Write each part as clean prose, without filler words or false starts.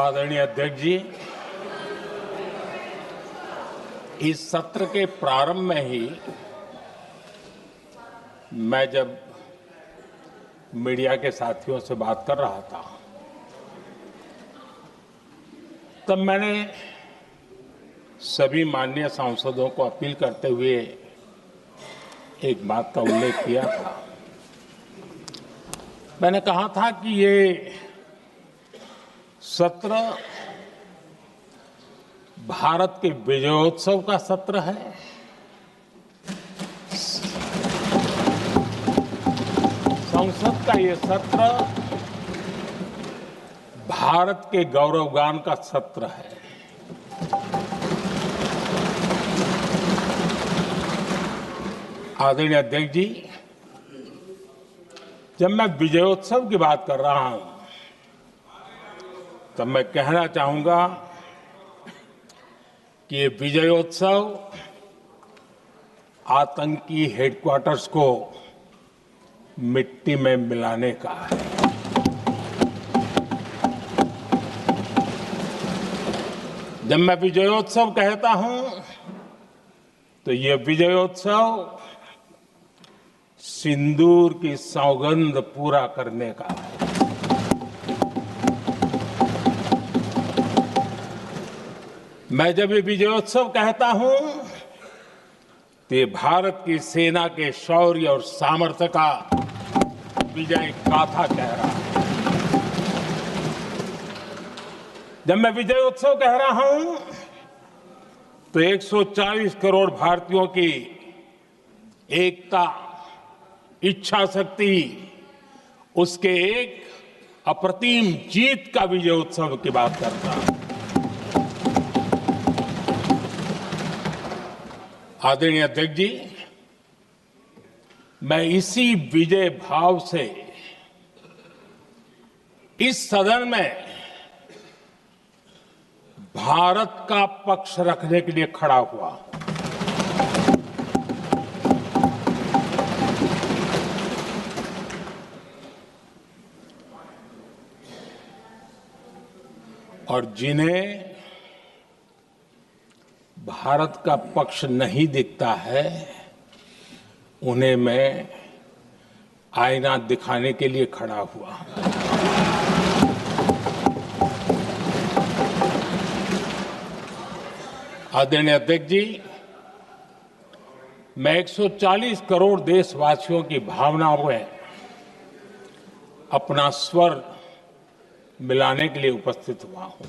आदरणीय अध्यक्ष जी, इस सत्र के प्रारंभ में ही मैं जब मीडिया के साथियों से बात कर रहा था तब मैंने सभी माननीय सांसदों को अपील करते हुए एक बात का उल्लेख किया था। मैंने कहा था कि ये सत्र भारत के विजयोत्सव का सत्र है। संसद का ये सत्र भारत के गौरवगान का सत्र है। आदरणीय अध्यक्ष जी, जब मैं विजयोत्सव की बात कर रहा हूं तब मैं कहना चाहूंगा कि ये विजयोत्सव आतंकी हेडक्वार्टर्स को मिट्टी में मिलाने का है। जब मैं विजयोत्सव कहता हूं तो ये विजयोत्सव सिंदूर की सौगंध पूरा करने का है। मैं जब ये विजयोत्सव कहता हूं तो ये भारत की सेना के शौर्य और सामर्थ्य का विजय गाथा कह रहा है। जब मैं विजयोत्सव कह रहा हूं तो 140 करोड़ भारतीयों की एकता, इच्छा शक्ति, उसके एक अप्रतिम जीत का विजयोत्सव की बात करता हूं। आदरणीय अध्यक्ष जी, मैं इसी विजय भाव से इस सदन में भारत का पक्ष रखने के लिए खड़ा हुआ। और जिन्हें भारत का पक्ष नहीं दिखता है उन्हें मैं आईना दिखाने के लिए खड़ा हुआ। आदरणीय अध्यक्ष जी, मैं 140 करोड़ देशवासियों की भावनाओं में अपना स्वर मिलाने के लिए उपस्थित हुआ हूं।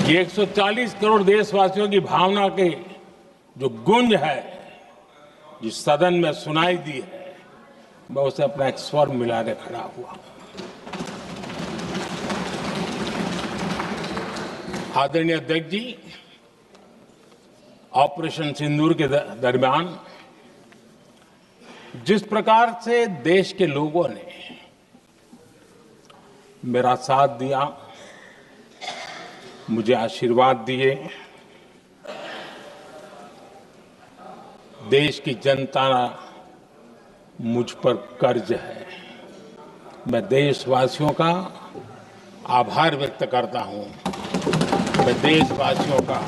ये 140 करोड़ देशवासियों की भावना के जो गूंज है, जिस सदन में सुनाई दी है, मैं उसे अपना एक स्वर मिलाने खड़ा हुआ। आदरणीय अध्यक्ष जी, ऑपरेशन सिंदूर के दरमियान जिस प्रकार से देश के लोगों ने मेरा साथ दिया, मुझे आशीर्वाद दिए, देश की जनता मुझ पर कर्ज है। मैं देशवासियों का आभार व्यक्त करता हूं। मैं देशवासियों का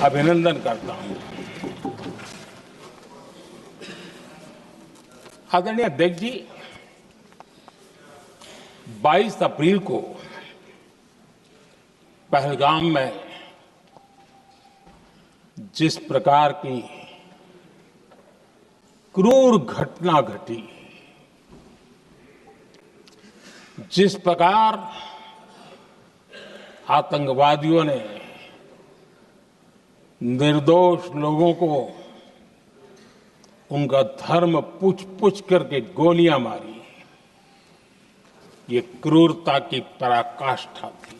अभिनंदन करता हूं। आदरणीय अध्यक्ष जी, 22 अप्रैल को पहलगाम में जिस प्रकार की क्रूर घटना घटी, जिस प्रकार आतंकवादियों ने निर्दोष लोगों को उनका धर्म पूछ करके गोलियां मारी, ये क्रूरता की पराकाष्ठा थी।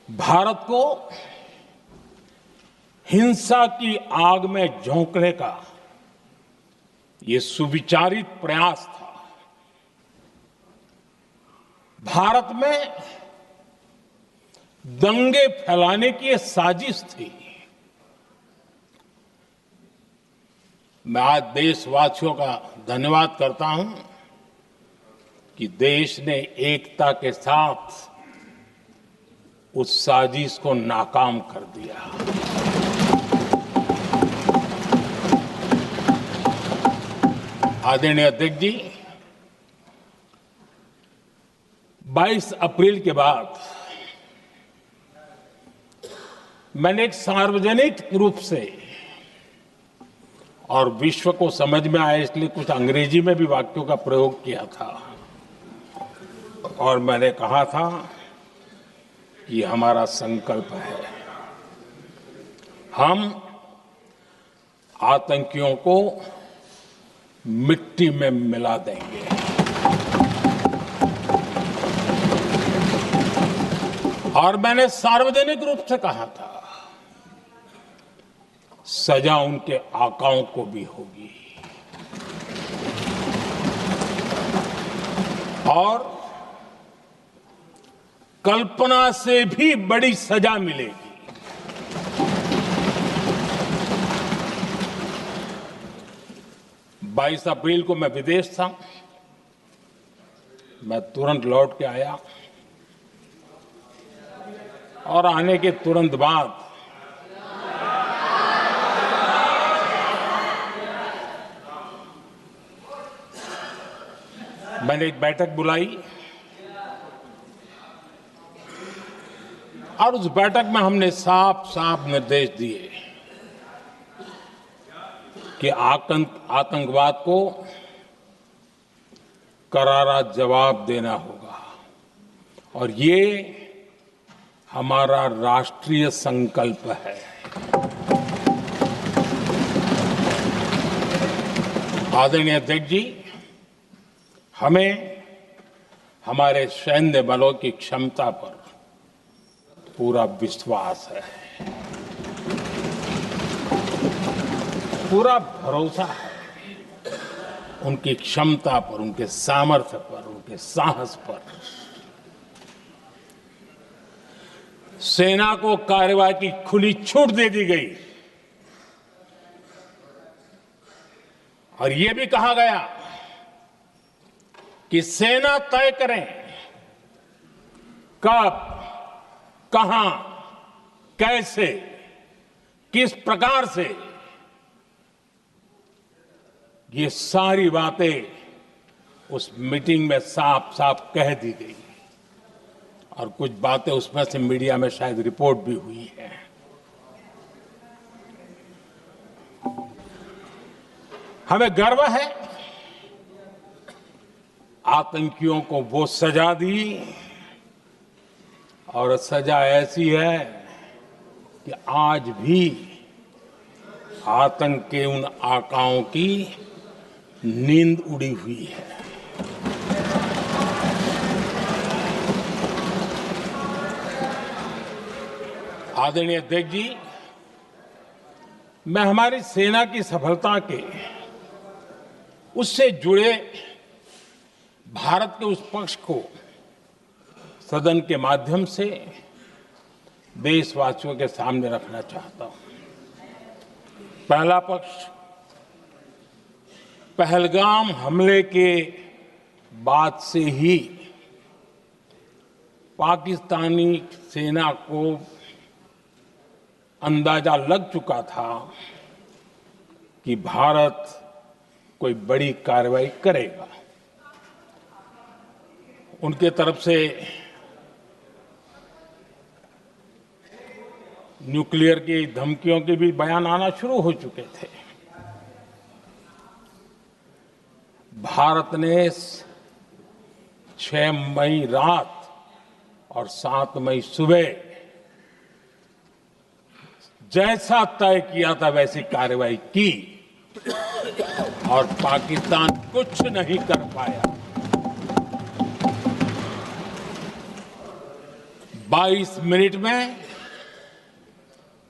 भारत को हिंसा की आग में झोंकने का ये सुविचारित प्रयास था। भारत में दंगे फैलाने की ये साजिश थी। मैं आज देशवासियों का धन्यवाद करता हूं कि देश ने एकता के साथ उस साजिश को नाकाम कर दिया। आदरणीय अध्यक्ष जी, 22 अप्रैल के बाद मैंने एक सार्वजनिक रूप से और विश्व को समझ में आए इसलिए कुछ अंग्रेजी में भी वाक्यों का प्रयोग किया था और मैंने कहा था कि हमारा संकल्प है, हम आतंकियों को मिट्टी में मिला देंगे। और मैंने सार्वजनिक रूप से कहा था, सजा उनके आकाओं को भी होगी और कल्पना से भी बड़ी सजा मिलेगी। 22 अप्रैल को मैं विदेश था, मैं तुरंत लौट के आया और आने के तुरंत बाद मैंने एक बैठक बुलाई और उस बैठक में हमने साफ साफ निर्देश दिए कि आतंकवाद को करारा जवाब देना होगा और ये हमारा राष्ट्रीय संकल्प है। आदरणीय अध्यक्ष जी, हमें हमारे सैन्य बलों की क्षमता पर पूरा विश्वास है, पूरा भरोसा है उनकी क्षमता पर, उनके सामर्थ्य पर, उनके साहस पर। सेना को कार्रवाई की खुली छूट दे दी गई और यह भी कहा गया कि सेना तय करें कब, कहां, कैसे, किस प्रकार से। ये सारी बातें उस मीटिंग में साफ साफ कह दी गई और कुछ बातें उसमें से मीडिया में शायद रिपोर्ट भी हुई है। हमें गर्व है, आतंकियों को वो सजा दी और सजा ऐसी है कि आज भी आतंक के उन आकाओं की नींद उड़ी हुई है। आदरणीय अध्यक्ष जी, मैं हमारी सेना की सफलता के उससे जुड़े भारत के उस पक्ष को सदन के माध्यम से देशवासियों के सामने रखना चाहता हूं। पहला पक्ष, पहलगाम हमले के बाद से ही पाकिस्तानी सेना को अंदाजा लग चुका था कि भारत कोई बड़ी कार्रवाई करेगा। उनके तरफ से न्यूक्लियर की धमकियों के भी बयान आना शुरू हो चुके थे। भारत ने 6 मई रात और 7 मई सुबह जैसा तय किया था वैसी कार्रवाई की और पाकिस्तान कुछ नहीं कर पाया। 22 मिनट में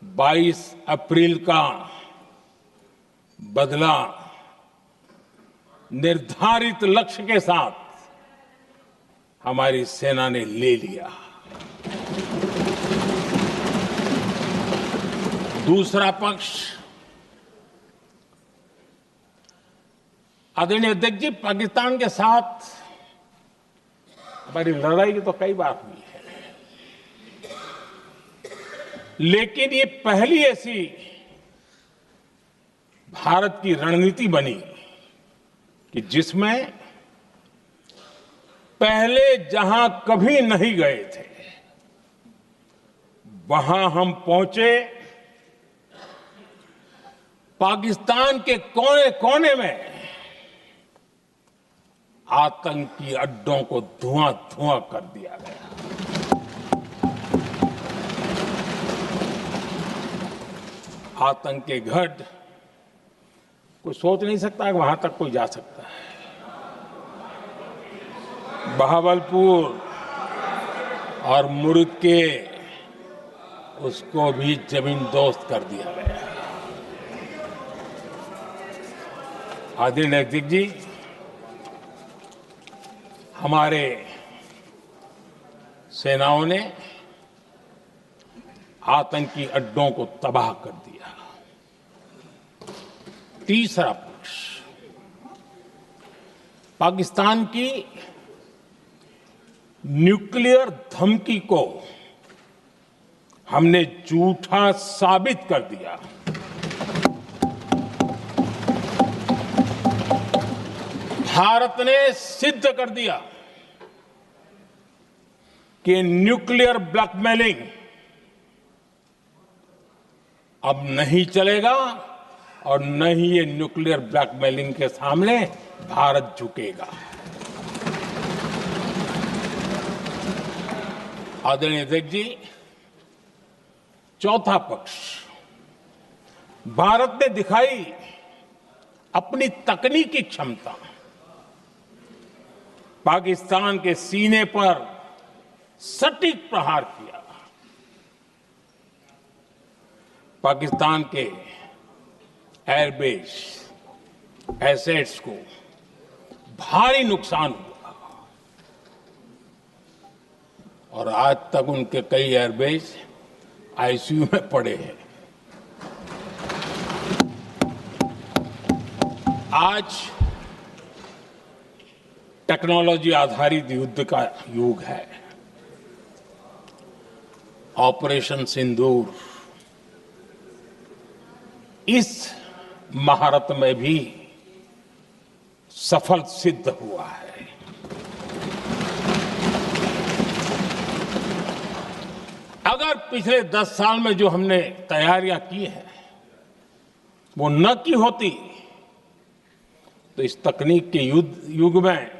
22 अप्रैल का बदला निर्धारित लक्ष्य के साथ हमारी सेना ने ले लिया। दूसरा पक्ष, आदरणीय अध्यक्ष जी, पाकिस्तान के साथ हमारी लड़ाई तो कई बार हुई है, लेकिन ये पहली ऐसी भारत की रणनीति बनी कि जिसमें पहले जहां कभी नहीं गए थे वहां हम पहुंचे, पाकिस्तान के कोने कोने में आतंकी अड्डों को धुआं धुआं कर दिया गया। आतंक के गढ़ कोई सोच नहीं सकता कि वहां तक कोई जा सकता है। बहावलपुर और मुर्गे उसको भी जमीन दोस्त कर दिया गया। आदरणीय अध्यक्ष जी, हमारे सेनाओं ने आतंकी अड्डों को तबाह कर दिया। तीसरा पक्ष, पाकिस्तान की न्यूक्लियर धमकी को हमने झूठा साबित कर दिया। भारत ने सिद्ध कर दिया कि न्यूक्लियर ब्लैकमेलिंग अब नहीं चलेगा और न ही ये न्यूक्लियर ब्लैकमेलिंग के सामने भारत झुकेगा। आदरणीय अध्यक्ष जी, चौथा पक्ष, भारत ने दिखाई अपनी तकनीकी क्षमता। पाकिस्तान के सीने पर सटीक प्रहार किया। पाकिस्तान के एयरबेस एसेट्स को भारी नुकसान हुआ और आज तक उनके कई एयरबेस आईसीयू में पड़े हैं। आज टेक्नोलॉजी आधारित युद्ध का युग है। ऑपरेशन सिंदूर इस महारत में भी सफल सिद्ध हुआ है। अगर पिछले 10 साल में जो हमने तैयारियां की हैं वो न की होती तो इस तकनीक के युग में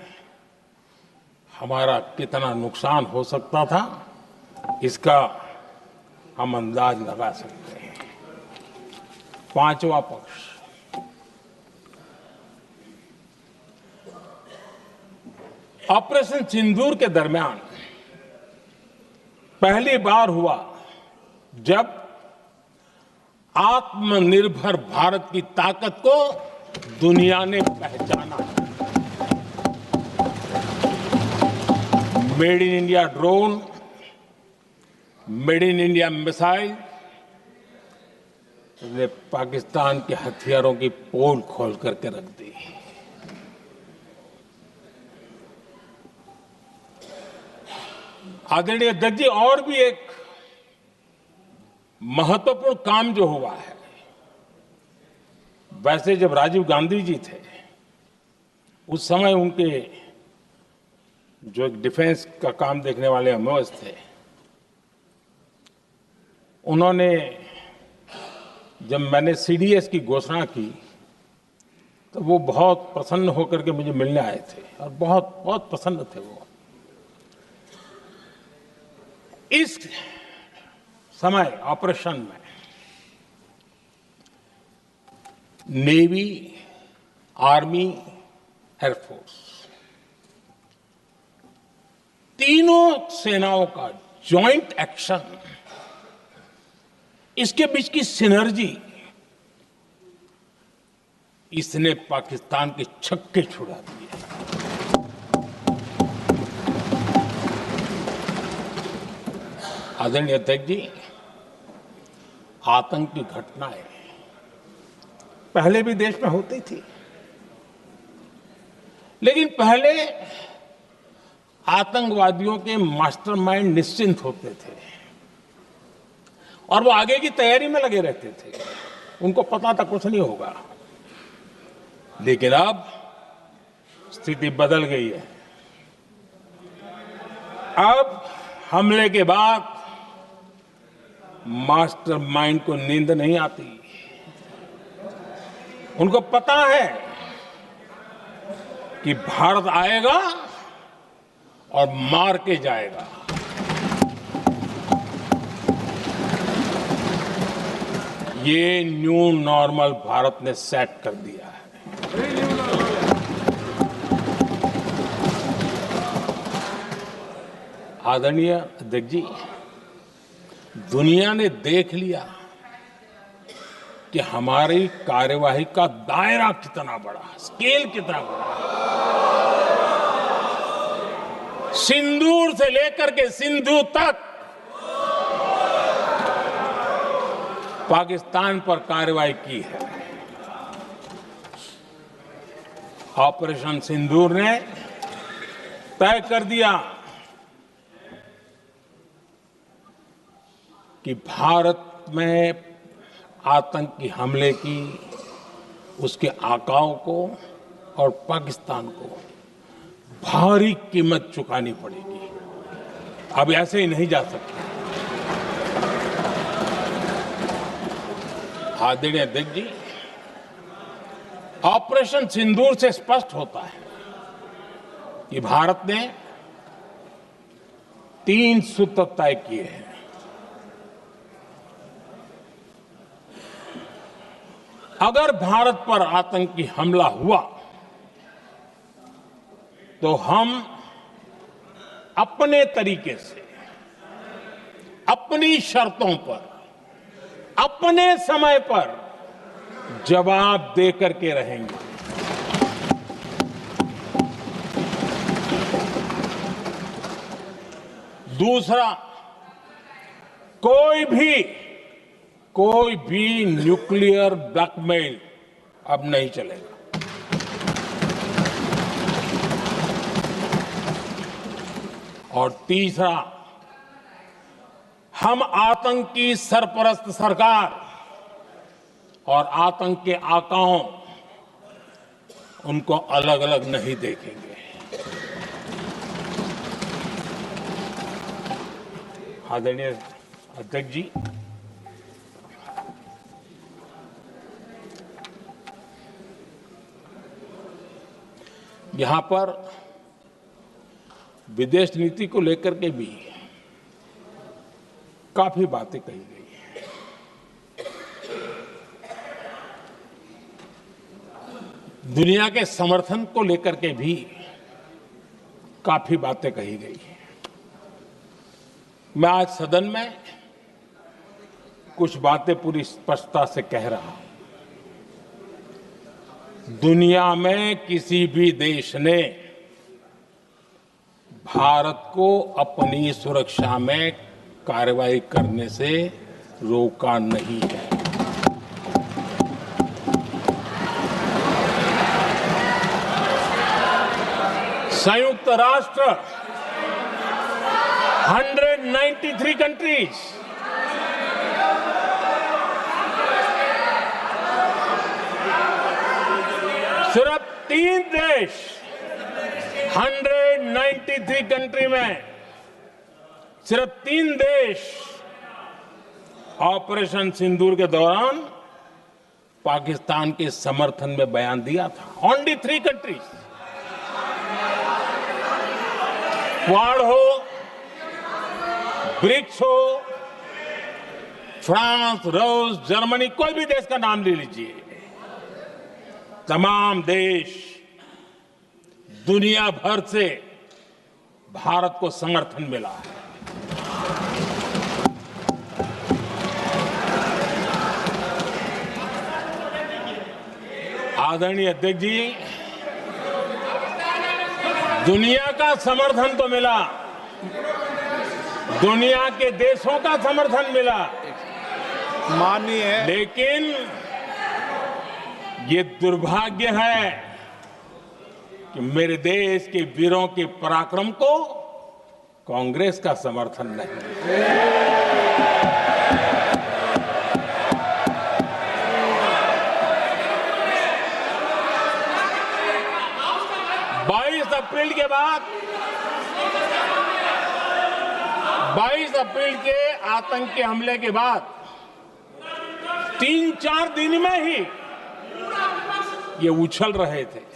हमारा कितना नुकसान हो सकता था, इसका हम अंदाज लगा सकते हैं। पांचवा पक्ष, ऑपरेशन सिंदूर के दरमियान पहली बार हुआ जब आत्मनिर्भर भारत की ताकत को दुनिया ने पहचाना। Made in India drone, made in India missile ने पाकिस्तान के हथियारों की पोल खोल करके रख दी। आदरणीय अध्यक्ष जी, और भी एक महत्वपूर्ण काम जो हुआ है, वैसे जब राजीव गांधी जी थे उस समय उनके जो एक डिफेंस का काम देखने वाले एमओएस थे, उन्होंने जब मैंने सीडीएस की घोषणा की तो वो बहुत प्रसन्न होकर के मुझे मिलने आए थे और बहुत बहुत प्रसन्न थे वो। इस समय ऑपरेशन में नेवी, आर्मी, एयरफोर्स तीनों सेनाओं का जॉइंट एक्शन, इसके बीच की सिनर्जी, इसने पाकिस्तान के छक्के छुड़ा दिए। आदरणीय अध्यक्ष जी, आतंक की घटनाएं पहले भी देश में होती थी, लेकिन पहले आतंकवादियों के मास्टरमाइंड निश्चिंत होते थे और वो आगे की तैयारी में लगे रहते थे। उनको पता था कुछ नहीं होगा। लेकिन अब स्थिति बदल गई है। अब हमले के बाद मास्टरमाइंड को नींद नहीं आती। उनको पता है कि भारत आएगा और मार के जाएगा। ये न्यू नॉर्मल भारत ने सेट कर दिया है। आदरणीय अध्यक्ष जी, दुनिया ने देख लिया कि हमारी कार्यवाही का दायरा कितना बड़ा, स्केल कितना बड़ा। सिंदूर से लेकर के सिंधु तक पाकिस्तान पर कार्रवाई की है। ऑपरेशन सिंदूर ने तय कर दिया कि भारत में आतंकी हमले की, उसके आकाओं को और पाकिस्तान को भारी कीमत चुकानी पड़ेगी। अब ऐसे ही नहीं जा सकते। आदरणीय अध्यक्ष जी, ऑपरेशन सिंदूर से स्पष्ट होता है कि भारत ने 3 सूत्र तय किए हैं। अगर भारत पर आतंकी हमला हुआ तो हम अपने तरीके से, अपनी शर्तों पर, अपने समय पर जवाब दे करके रहेंगे। दूसरा, कोई भी न्यूक्लियर ब्लैकमेल अब नहीं चलेगा। और तीसरा, हम आतंकी सरपरस्त सरकार और आतंक के आकाओं, उनको अलग अलग नहीं देखेंगे। आदरणीय अध्यक्ष जी, यहां पर विदेश नीति को लेकर के भी काफी बातें कही गई हैं। दुनिया के समर्थन को लेकर के भी काफी बातें कही गई हैं। मैं आज सदन में कुछ बातें पूरी स्पष्टता से कह रहा हूं। दुनिया में किसी भी देश ने भारत को अपनी सुरक्षा में कार्रवाई करने से रोका नहीं है। संयुक्त राष्ट्र 193 कंट्रीज, सिर्फ 3 देश 193 कंट्री में सिर्फ 3 देश ऑपरेशन सिंदूर के दौरान पाकिस्तान के समर्थन में बयान दिया था। Only 3 countries. क्वाड हो, ब्रिक्स हो, फ्रांस, रूस, जर्मनी, कोई भी देश का नाम ले लीजिए, तमाम देश दुनिया भर से भारत को समर्थन मिला है। आदरणीय अध्यक्ष जी, दुनिया का समर्थन तो मिला, दुनिया के देशों का समर्थन मिला, माननीय, लेकिन ये दुर्भाग्य है कि मेरे देश के वीरों के पराक्रम को कांग्रेस का समर्थन नहीं। 22 अप्रैल के बाद 22 अप्रैल के आतंकी हमले के बाद 3-4 दिन में ही ये उछल रहे थे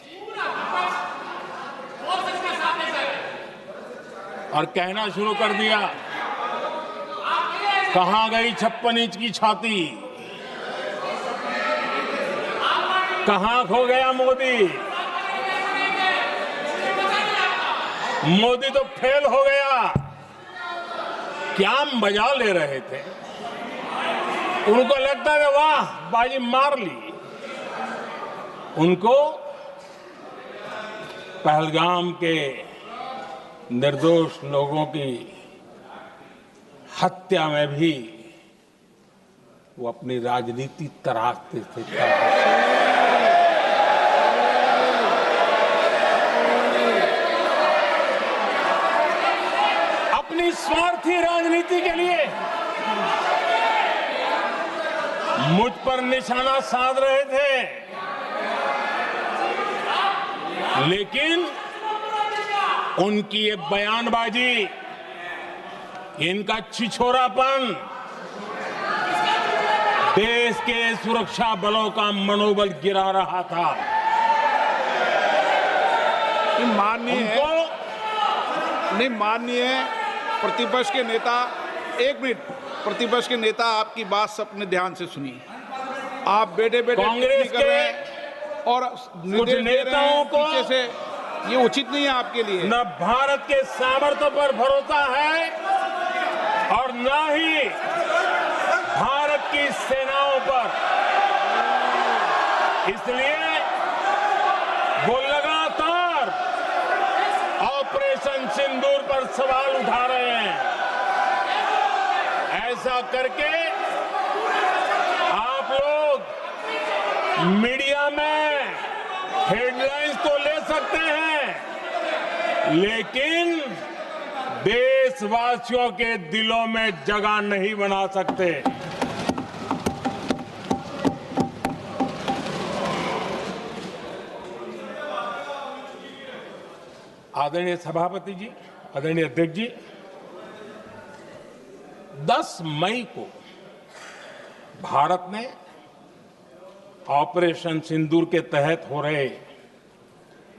और कहना शुरू कर दिया, कहां गई 56 इंच की छाती, कहां खो गया मोदी, मोदी तो फेल हो गया। क्या मजा ले रहे थे। उनको लगता था वाह बाजी मार ली। उनको पहलगाम के निर्दोष लोगों की हत्या में भी वो अपनी राजनीति तराशते थे। अपनी स्वार्थी राजनीति के लिए मुझ पर निशाना साध रहे थे, लेकिन उनकी ये बयानबाजी, इनका छिछोरापन देश के सुरक्षा बलों का मनोबल गिरा रहा था। माननीय प्रतिपक्ष के नेता, एक मिनट, प्रतिपक्ष के नेता आपकी बात सबने ध्यान से सुनी। आप बेटे कांग्रेस कर रहे हैं और कुछ नेताओं को पीछे से, ये उचित नहीं है आपके लिए। न भारत के सामर्थ्य पर भरोसा है और न ही भारत की सेनाओं पर। इसलिए वो लगातार ऑपरेशन सिंदूर पर सवाल उठा रहे हैं। ऐसा करके आप लोग मीडिया में हेडलाइंस तो ले सकते हैं, लेकिन देशवासियों के दिलों में जगह नहीं बना सकते। आदरणीय सभापति जी, आदरणीय अध्यक्ष जी, 10 मई को भारत ने ऑपरेशन सिंदूर के तहत हो रहे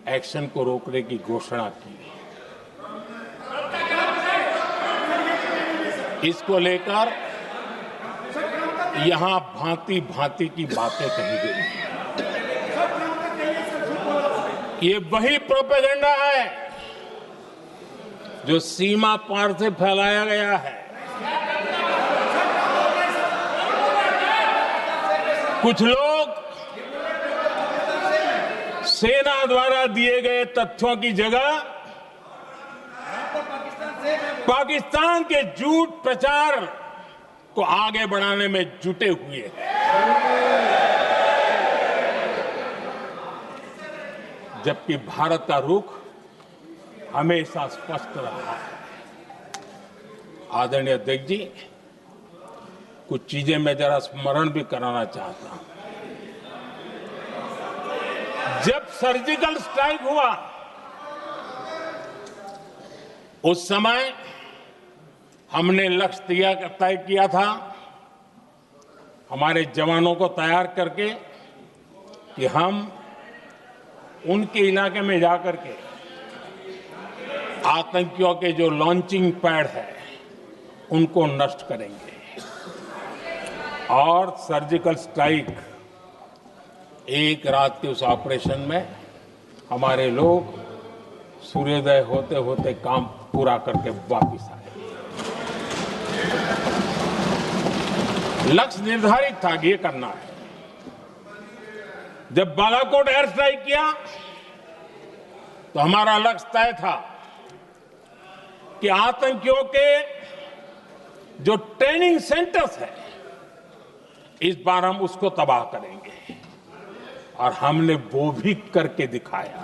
एक्शन को रोकने की घोषणा की। इसको लेकर यहां भांति भांति की बातें कही गई। ये वही प्रोपेगेंडा है जो सीमा पार से फैलाया गया है। कुछ लोग सेना द्वारा दिए गए तथ्यों की जगह पाकिस्तान के झूठ प्रचार को आगे बढ़ाने में जुटे हुए हैं। जबकि भारत का रुख हमेशा स्पष्ट रहा है। आदरणीय अध्यक्ष जी, कुछ चीजें मैं जरा स्मरण भी कराना चाहता हूं। जब सर्जिकल स्ट्राइक हुआ, उस समय हमने लक्ष्य तय किया था, हमारे जवानों को तैयार करके, कि हम उनके इलाके में जाकर के आतंकियों के जो लॉन्चिंग पैड है उनको नष्ट करेंगे। और सर्जिकल स्ट्राइक, एक रात के उस ऑपरेशन में हमारे लोग सूर्योदय होते होते काम पूरा करके वापस आए। लक्ष्य निर्धारित था कि ये करना है। जब बालाकोट एयर स्ट्राइक किया तो हमारा लक्ष्य तय था कि आतंकियों के जो ट्रेनिंग सेंटर्स है, इस बार हम उसको तबाह करेंगे, और हमने वो भी करके दिखाया।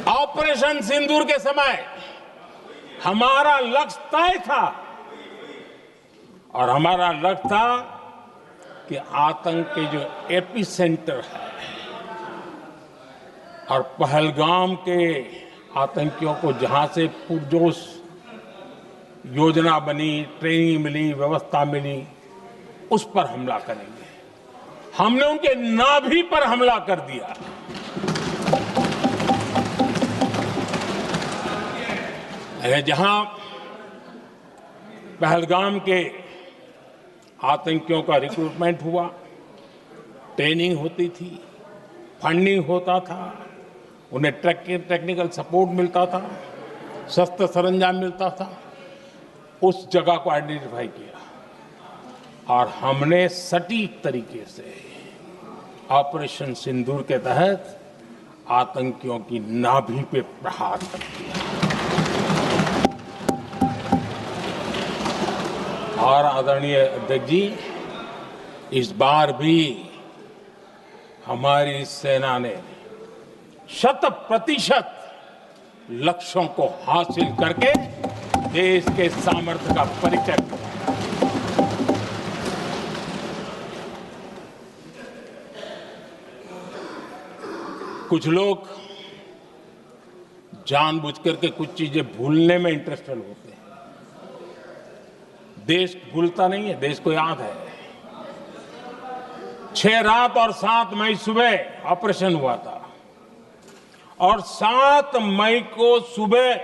ऑपरेशन सिंदूर के समय हमारा लक्ष्य तय था और हमारा लक्ष्य था कि आतंक के जो एपी सेंटर है और पहलगाम के आतंकियों को जहां से पुरजोश योजना बनी, ट्रेनिंग मिली, व्यवस्था मिली, उस पर हमला करेंगे। हमने उनके नाभि पर हमला कर दिया। जहां पहलगाम के आतंकियों का रिक्रूटमेंट हुआ, ट्रेनिंग होती थी, फंडिंग होता था, उन्हें टेक्निकल सपोर्ट मिलता था, शस्त्र सरंजाम मिलता था, उस जगह को आइडेंटिफाई किया और हमने सटीक तरीके से ऑपरेशन सिंदूर के तहत आतंकियों की नाभि पे प्रहार कर दिया। और आदरणीय अध्यक्ष जी, इस बार भी हमारी सेना ने 100% लक्ष्यों को हासिल करके देश के सामर्थ्य का परिचय दिया। कुछ लोग जानबूझकर के कुछ चीजें भूलने में इंटरेस्टेड होते हैं। देश भूलता नहीं है, देश को याद है। 6 रात और 7 मई सुबह ऑपरेशन हुआ था और 7 मई को सुबह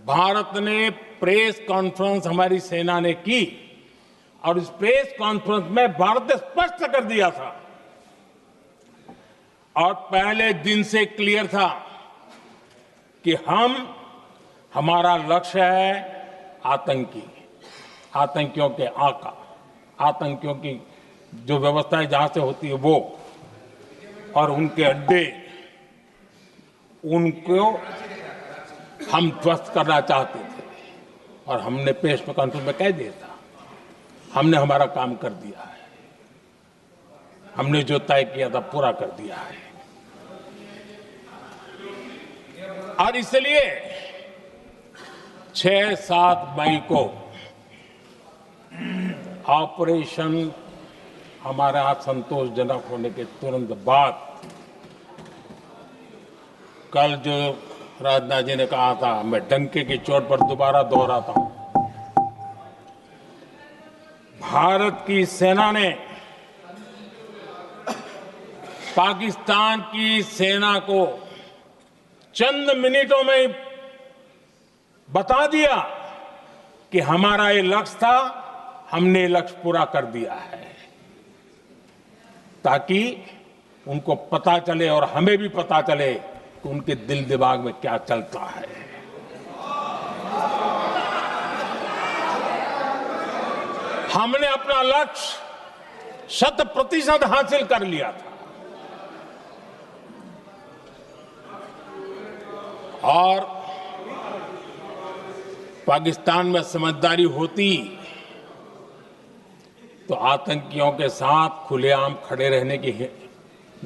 भारत ने प्रेस कॉन्फ्रेंस हमारी सेना ने की और इस प्रेस कॉन्फ्रेंस में भारत ने स्पष्ट कर दिया था और पहले दिन से क्लियर था कि हमारा लक्ष्य है आतंकियों के आका, आतंकियों की जो व्यवस्थाएं जहां से होती है वो और उनके अड्डे, उनको हम ध्वस्त करना चाहते थे और हमने प्रेस कॉन्फ्रेंस में कह दिया था, हमने हमारा काम कर दिया है, हमने जो तय किया था पूरा कर दिया है। और इसलिए 6-7 मई को ऑपरेशन हमारे यहां संतोषजनक होने के तुरंत बाद कल जो राजनाथ जी ने कहा था, मैं डंके की चोट पर दोबारा दोहराता हूं, भारत की सेना ने पाकिस्तान की सेना को चंद मिनटों में बता दिया कि हमारा ये लक्ष्य था, हमने लक्ष्य पूरा कर दिया है, ताकि उनको पता चले और हमें भी पता चले कि उनके दिल दिमाग में क्या चलता है। हमने अपना लक्ष्य 100% हासिल कर लिया था और पाकिस्तान में समझदारी होती तो आतंकियों के साथ खुलेआम खड़े रहने की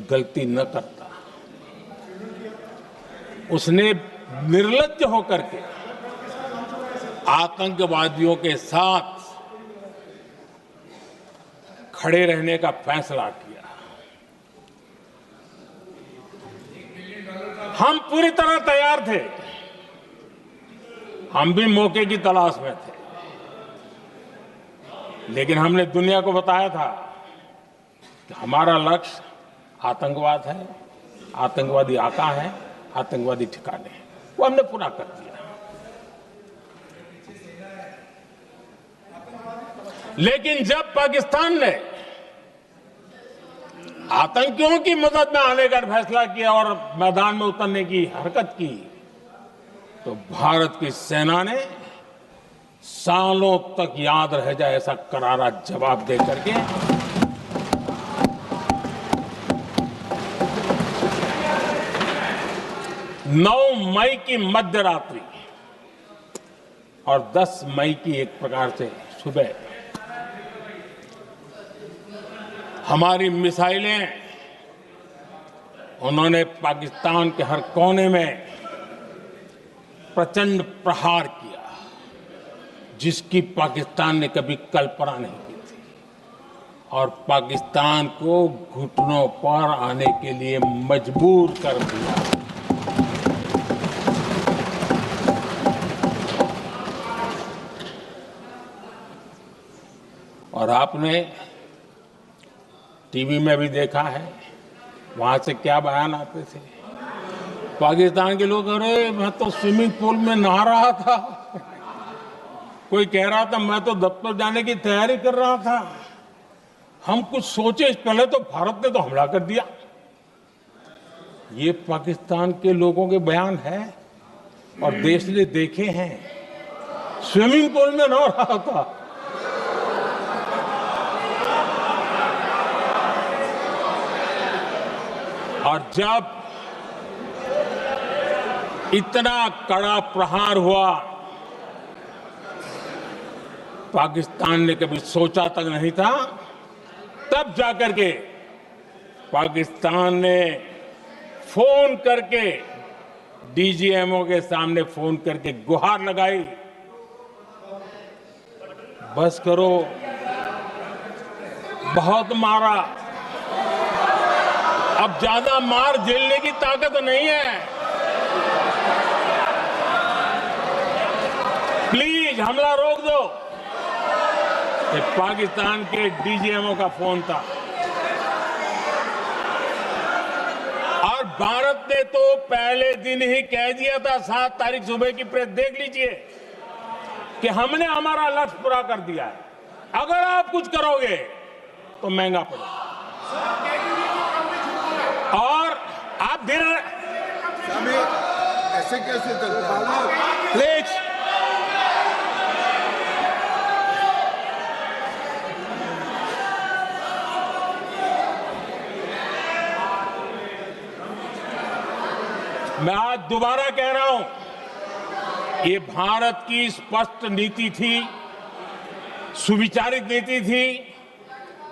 गलती न करता। उसने निर्लज्ज होकर के आतंकवादियों के साथ खड़े रहने का फैसला किया। हम पूरी तरह तैयार थे, हम भी मौके की तलाश में थे, लेकिन हमने दुनिया को बताया था कि हमारा लक्ष्य आतंकवाद है, आतंकवादी आका है, आतंकवादी ठिकाने हैं, वो हमने पूरा कर दिया। लेकिन जब पाकिस्तान ने आतंकियों की मदद में आने का फैसला किया और मैदान में उतरने की हरकत की, तो भारत की सेना ने सालों तक याद रह जाए ऐसा करारा जवाब दे करके 9 मई की मध्य रात्रि और 10 मई की एक प्रकार से सुबह हमारी मिसाइलें उन्होंने पाकिस्तान के हर कोने में प्रचंड प्रहार किया, जिसकी पाकिस्तान ने कभी कल्पना नहीं की थी, और पाकिस्तान को घुटनों पर आने के लिए मजबूर कर दिया। और आपने टीवी में भी देखा है, वहां से क्या बयान आते थे। पाकिस्तान के लोग, अरे मैं तो स्विमिंग पूल में नहा रहा था, कोई कह रहा था मैं तो दफ्तर जाने की तैयारी कर रहा था, हम कुछ सोचे इस पहले तो भारत ने तो हमला कर दिया। ये पाकिस्तान के लोगों के बयान है और देश ने देखे हैं। स्विमिंग पूल में नहा रहा था। और जब इतना कड़ा प्रहार हुआ, पाकिस्तान ने कभी सोचा तक नहीं था, तब जाकर के पाकिस्तान ने फोन करके डीजीएमओ के सामने फोन करके गुहार लगाई, बस करो, बहुत मारा, अब ज्यादा मार झेलने की ताकत नहीं है, प्लीज हमला रोक दो। ये पाकिस्तान के डीजीएमओ का फोन था। और भारत ने तो पहले दिन ही कह दिया था, 7 तारीख सुबह की प्रेस देख लीजिए, कि हमने हमारा लक्ष्य पूरा कर दिया है, अगर आप कुछ करोगे तो महंगा पड़ेगा। और आप धीरे ऐसे कैसे चलता है? प्लीज मैं आज दोबारा कह रहा हूं, ये भारत की स्पष्ट नीति थी, सुविचारित नीति थी,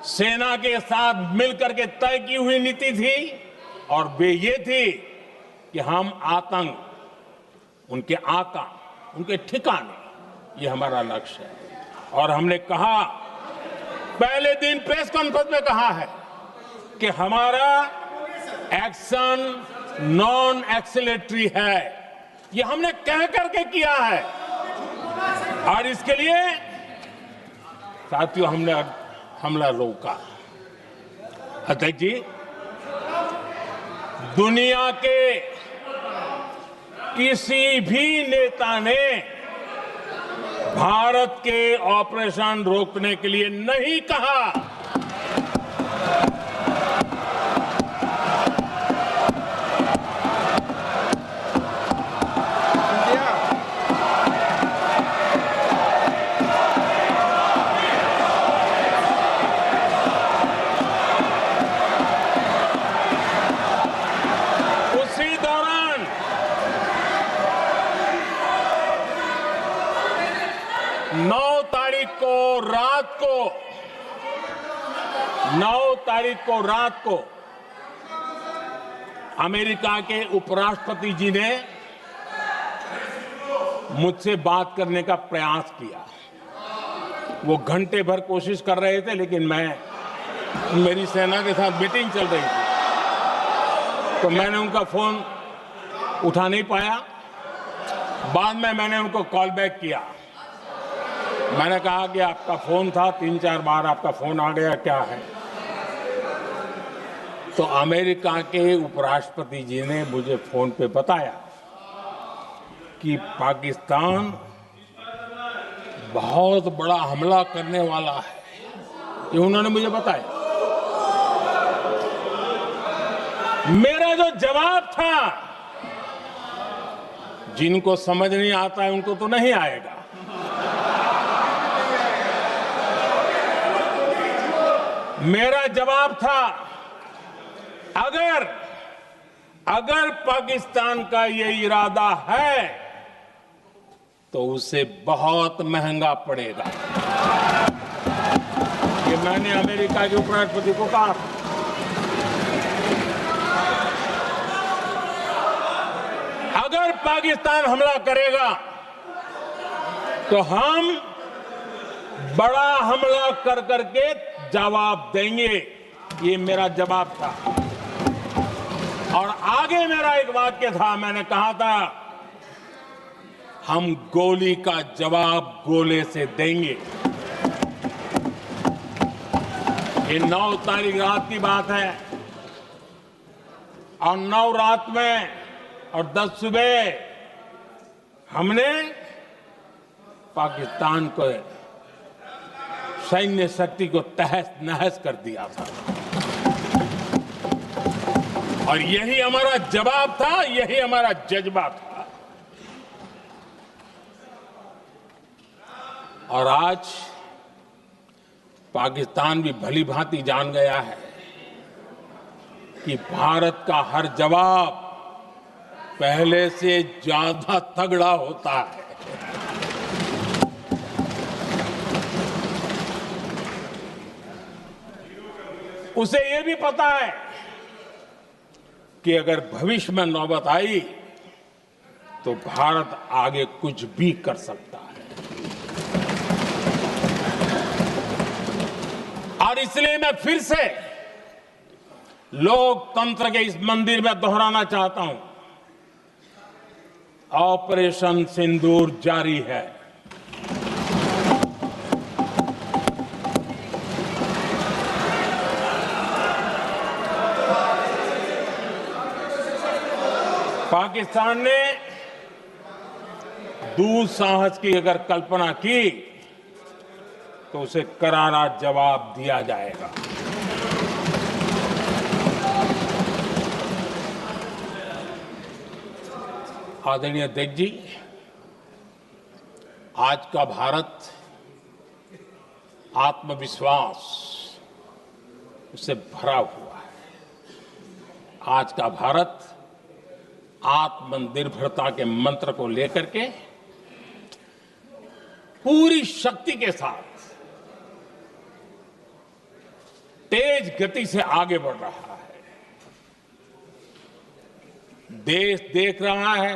सेना के साथ मिलकर के तय की हुई नीति थी, और वे ये थी कि हम आतंक, उनके आका, उनके ठिकाने, ये हमारा लक्ष्य है। और हमने कहा, पहले दिन प्रेस कॉन्फ्रेंस में कहा है कि हमारा एक्शन नॉन एक्सीलेटरी है, ये हमने कह करके किया है। और इसके लिए साथियों हमने हमला रोका। अध्यक्ष जी, दुनिया के किसी भी नेता ने भारत के ऑपरेशन रोकने के लिए नहीं कहा। उसी दौरान 9 तारीख को रात को अमेरिका के उपराष्ट्रपति जी ने मुझसे बात करने का प्रयास किया। वो घंटे भर कोशिश कर रहे थे, लेकिन मेरी सेना के साथ मीटिंग चल रही थी, तो मैंने उनका फोन उठा नहीं पाया। बाद में मैंने उनको कॉल बैक किया। मैंने कहा कि आपका फोन था, 3-4 बार आपका फोन आ गया, क्या है? तो अमेरिका के उपराष्ट्रपति जी ने मुझे फोन पे बताया कि पाकिस्तान बहुत बड़ा हमला करने वाला है, ये उन्होंने मुझे बताया। मेरा जो जवाब था, जिनको समझ नहीं आता है उनको तो नहीं आएगा, मेरा जवाब था, अगर पाकिस्तान का ये इरादा है तो उसे बहुत महंगा पड़ेगा। ये मैंने अमेरिका के उपराष्ट्रपति को कहा। अगर पाकिस्तान हमला करेगा तो हम बड़ा हमला कर करके जवाब देंगे। ये मेरा जवाब था। और आगे मेरा एक वाक्य था, मैंने कहा था हम गोली का जवाब गोले से देंगे। ये 9 तारीख रात की बात है और 9 रात में और 10 सुबह हमने पाकिस्तान को सैन्य शक्ति को तहस नहस कर दिया था। और यही हमारा जवाब था, यही हमारा जज्बा था। और आज पाकिस्तान भी भली भांति जान गया है कि भारत का हर जवाब पहले से ज्यादा तगड़ा होता है। उसे यह भी पता है कि अगर भविष्य में नौबत आई तो भारत आगे कुछ भी कर सकता है। और इसलिए मैं फिर से लोकतंत्र के इस मंदिर में दोहराना चाहता हूं, ऑपरेशन सिंदूर जारी है। पाकिस्तान ने दुस्साहस की अगर कल्पना की तो उसे करारा जवाब दिया जाएगा। आदरणीय अध्यक्ष जी, आज का भारत आत्मविश्वास उससे भरा हुआ है। आज का भारत आत्मनिर्भरता के मंत्र को लेकर के पूरी शक्ति के साथ तेज गति से आगे बढ़ रहा है। देश देख रहा है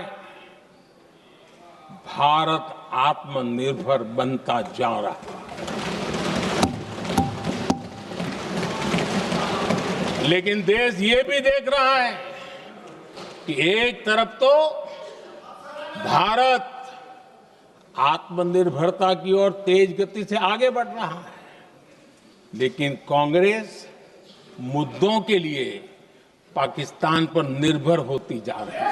भारत आत्मनिर्भर बनता जा रहा है। लेकिन देश ये भी देख रहा है कि एक तरफ तो भारत आत्मनिर्भरता की ओर तेज गति से आगे बढ़ रहा है, लेकिन कांग्रेस मुद्दों के लिए पाकिस्तान पर निर्भर होती जा रही है।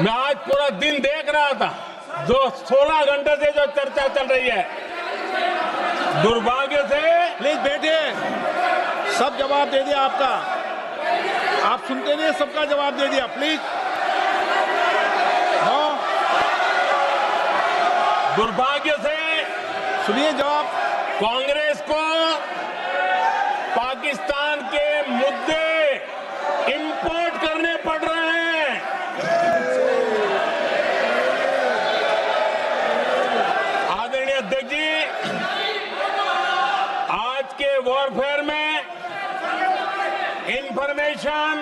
मैं आज पूरा दिन देख रहा था, जो 16 घंटे से जो चर्चा चल रही है, दुर्भाग्य से। प्लीज बैठिए, सब जवाब दे दिया आपका। आप सुनते नहीं, सबका जवाब दे दिया। प्लीज दुर्भाग्य से सुनिए जवाब। कांग्रेस को पाकिस्तान के मुद्दे इंपोर्ट करने पड़ रहे हैं। आदरणीय अध्यक्ष जी, आज के वॉरफेयर में इंफॉर्मेशन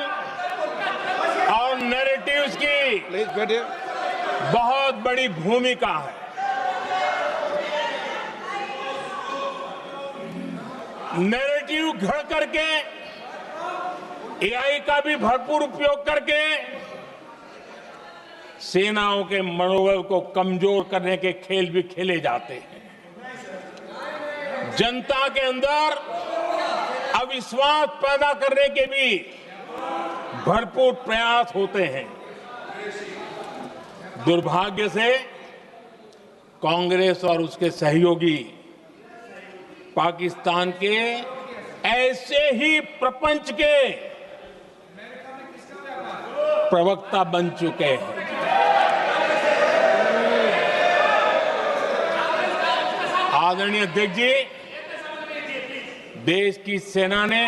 और नैरेटिव्स की प्लीज बैठिए। बहुत बड़ी भूमिका है। नैरेटिव घड़ करके, एआई का भी भरपूर उपयोग करके सेनाओं के मनोबल को कमजोर करने के खेल भी खेले जाते हैं। जनता के अंदर अविश्वास पैदा करने के भी भरपूर प्रयास होते हैं। दुर्भाग्य से कांग्रेस और उसके सहयोगी पाकिस्तान के ऐसे ही प्रपंच के प्रवक्ता बन चुके हैं। आदरणीय अध्यक्ष जी, देश की सेना ने,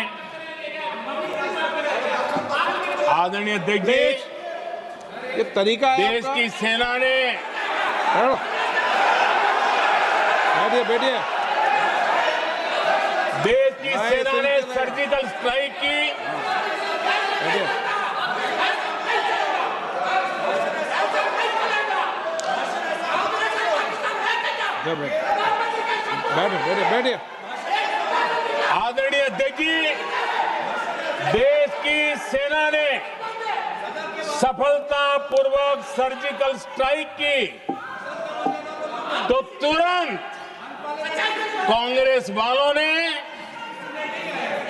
आदरणीय अध्यक्ष जी, ये तरीका है देश की सेना ने, बैठिए बैठिए। देश की सेना सर्जिकल स्ट्राइक की बैठिए। आदरणीय अध्यक्ष जी, देश की सेना ने सफलतापूर्वक सर्जिकल स्ट्राइक की तो तुरंत कांग्रेस वालों ने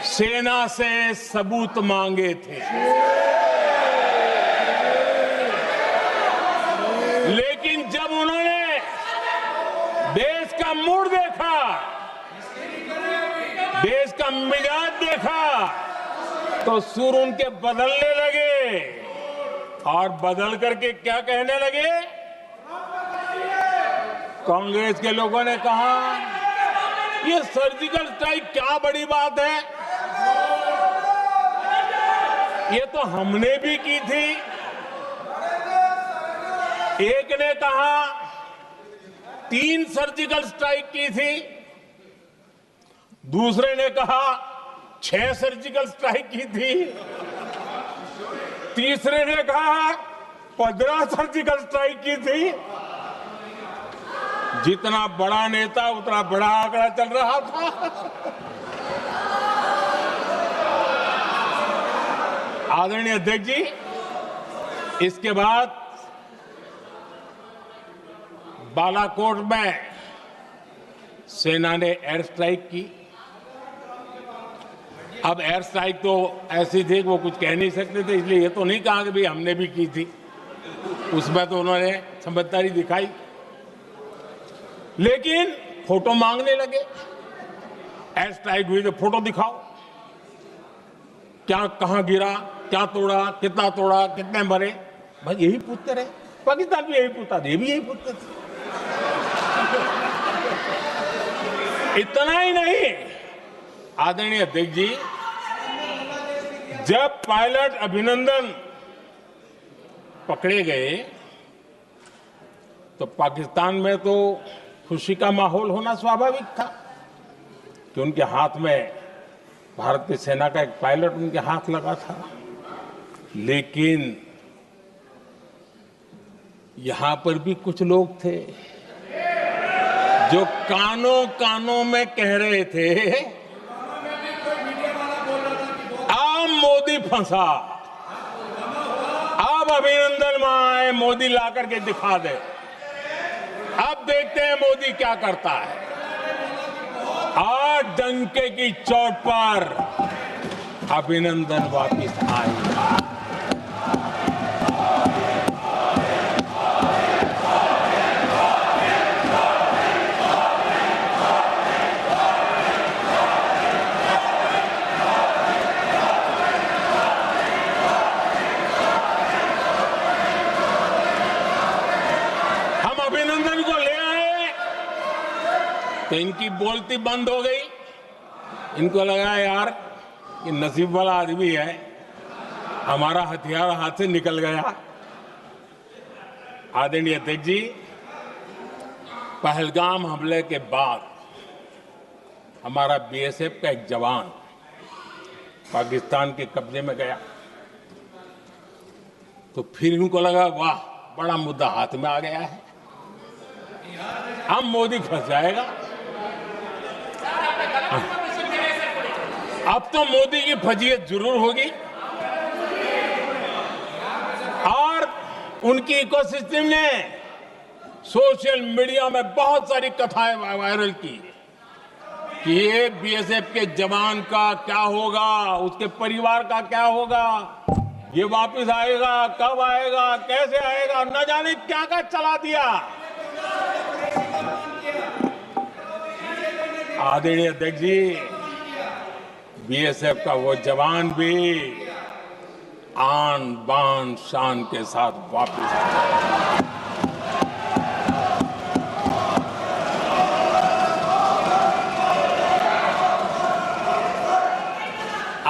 सेना से सबूत मांगे थे, लेकिन जब उन्होंने देश का मूड देखा, देश का मिजाज देखा, तो सुर उनके बदलने लगे और बदल करके क्या कहने लगे। कांग्रेस के लोगों ने कहा, ये सर्जिकल स्ट्राइक क्या बड़ी बात है, ये तो हमने भी की थी। एक ने कहा 3 सर्जिकल स्ट्राइक की थी, दूसरे ने कहा 6 सर्जिकल स्ट्राइक की थी, तीसरे ने कहा 15 सर्जिकल स्ट्राइक की थी। जितना बड़ा नेता उतना बड़ा आंकड़ा चल रहा था। आदरणीय अध्यक्ष जी, इसके बाद बालाकोट में सेना ने एयर स्ट्राइक की। अब एयर स्ट्राइक तो ऐसी थी कि वो कुछ कह नहीं सकते थे, इसलिए ये तो नहीं कहा कि भाई हमने भी की थी। उसमें तो उन्होंने समझदारी दिखाई, लेकिन फोटो मांगने लगे। एयर स्ट्राइक हुई तो फोटो दिखाओ, क्या कहां गिरा, क्या तोड़ा, कितना तोड़ा, कितने मरे, बस यही पूछते रहे। पाकिस्तान भी यही पूछता था, ये भी यही पूछते थे। इतना ही नहीं, आदरणीय अध्यक्ष जी, जब पायलट अभिनंदन पकड़े गए तो पाकिस्तान में तो खुशी का माहौल होना स्वाभाविक था कि उनके हाथ में भारतीय सेना का एक पायलट उनके हाथ लगा था। लेकिन यहां पर भी कुछ लोग थे जो कानों कानों में कह रहे थे, अब मोदी फंसा, अब अभिनंदन वहां आए, मोदी ला करके दिखा दे, अब देखते हैं मोदी क्या करता है। आज डंके की चोट पर अभिनंदन वापिस आए। अभिनंदन को ले आए तो इनकी बोलती बंद हो गई। इनको लगा यार ये नसीब वाला आदमी है, हमारा हथियार हाथ से निकल गया। आदरणीय अध्यक्ष जी, पहलगाम हमले के बाद हमारा बीएसएफ का एक जवान पाकिस्तान के कब्जे में गया, तो फिर इनको लगा वाह बड़ा मुद्दा हाथ में आ गया है, अब मोदी फंस जाएगा। अब तो मोदी की फजीयत जरूर होगी। और उनकी इकोसिस्टम ने सोशल मीडिया में बहुत सारी कथाएं वायरल की कि ये बीएसएफ के जवान का क्या होगा, उसके परिवार का क्या होगा, ये वापस आएगा, कब आएगा, कैसे आएगा, न जाने क्या क्या चला दिया। आदरणीय अध्यक्ष जी, बीएसएफ का वो जवान भी आन बान शान के साथ वापस आया।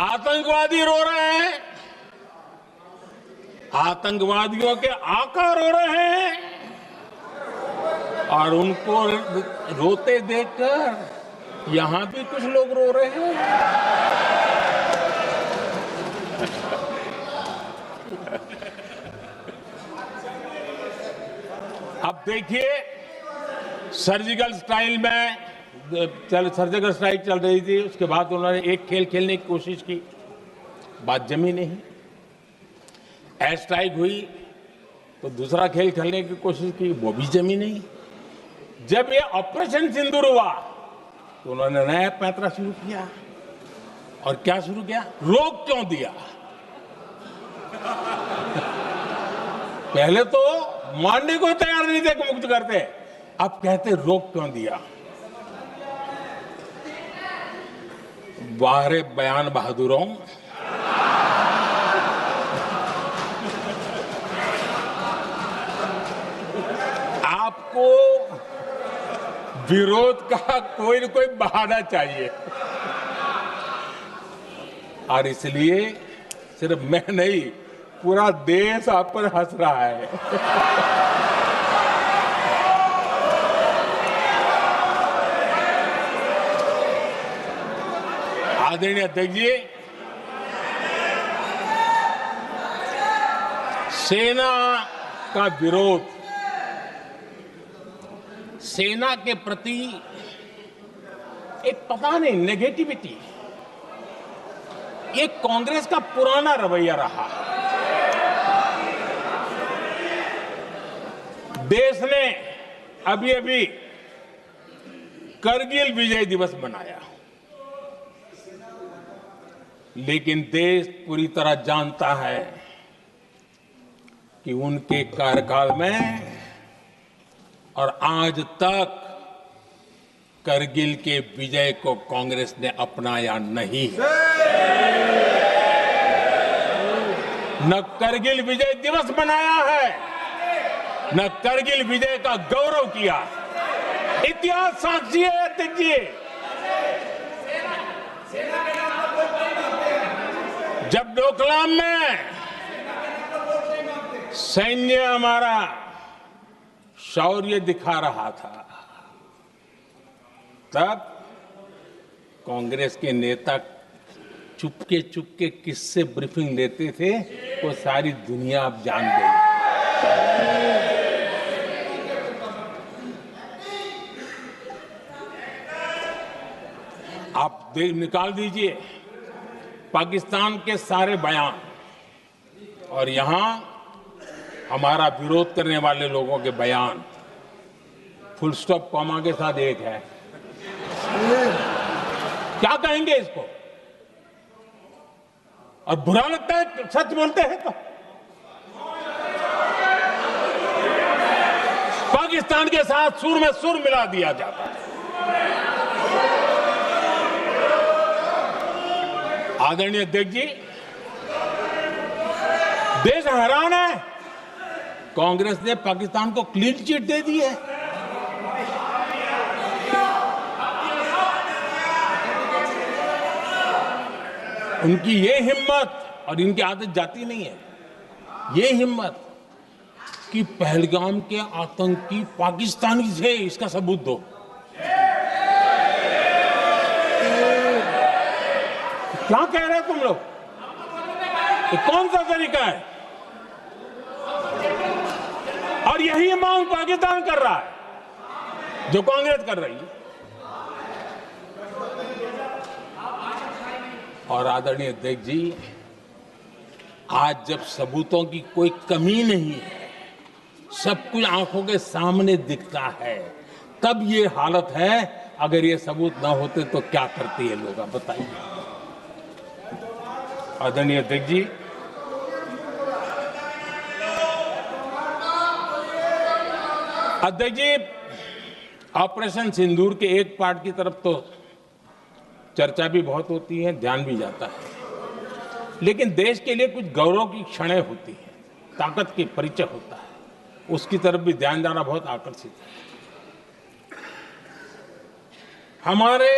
आतंकवादी रो रहे हैं, आतंकवादियों के आका रो रहे हैं, और उनको रोते देखकर यहां भी कुछ लोग रो रहे हैं। अब देखिए, सर्जिकल स्ट्राइक चल रही थी, उसके बाद उन्होंने एक खेल खेलने की कोशिश की, बात जमी नहीं। एयर स्ट्राइक हुई तो दूसरा खेल खेलने की कोशिश की, वो भी जमी नहीं। जब ये ऑपरेशन सिंदूर हुआ तो उन्होंने नया पैंतरा शुरू किया। और क्या शुरू किया? रोक क्यों दिया? पहले तो मानने को तैयार नहीं थे कि मुक्त करते, अब कहते रोक क्यों दिया। वाह बयान बहादुरों, आपको विरोध का कोई न कोई बहाना चाहिए। और इसलिए सिर्फ मैं नहीं, पूरा देश आप पर हंस रहा है। आदरणीय अध्यक्ष जी, सेना का विरोध, सेना के प्रति एक पता नहीं नेगेटिविटी, ये कांग्रेस का पुराना रवैया रहा है। देश ने अभी अभी करगिल विजय दिवस मनाया, लेकिन देश पूरी तरह जानता है कि उनके कार्यकाल में और आज तक करगिल के विजय को कांग्रेस ने अपनाया नहीं है। न करगिल विजय दिवस मनाया है, न करगिल विजय का गौरव किया। इतिहास साक्षी है अध्यक्ष जी। जब डोकलाम में सैन्य हमारा शौर्य दिखा रहा था, तब कांग्रेस के नेता चुपके चुपके किससे ब्रीफिंग लेते थे, वो सारी दुनिया अब जान गई। आप निकाल दीजिए पाकिस्तान के सारे बयान और यहां हमारा विरोध करने वाले लोगों के बयान, फुल स्टॉप कॉमा के साथ एक है। क्या कहेंगे इसको? और बुरा लगता है सच बोलते हैं तो। पाकिस्तान के साथ सुर में सुर मिला दिया जाता है। आदरणीय अध्यक्ष जी, देश हैरान है, कांग्रेस ने पाकिस्तान को क्लीन चिट दे दी है। उनकी ये हिम्मत, और इनकी आदत जाती नहीं है, ये हिम्मत कि पहलगाम के आतंकी पाकिस्तानी थे, इसका सबूत दो। क्या कह रहे हो तुम लोग? तो कौन सा तरीका है? और यही मांग पाकिस्तान कर रहा है जो कांग्रेस कर रही है। और आदरणीय अध्यक्ष जी, आज जब सबूतों की कोई कमी नहीं है, सब कुछ आंखों के सामने दिखता है, तब ये हालत है। अगर ये सबूत ना होते तो क्या करते ये लोग, आप बताइए। आदरणीय अध्यक्ष जी, ऑपरेशन सिंदूर के एक पार्ट की तरफ तो चर्चा भी बहुत होती है, ध्यान भी जाता है, लेकिन देश के लिए कुछ गौरव की क्षणें होती हैं, ताकत की परिचय होता है, उसकी तरफ भी ध्यान जाना बहुत आकर्षित है। हमारे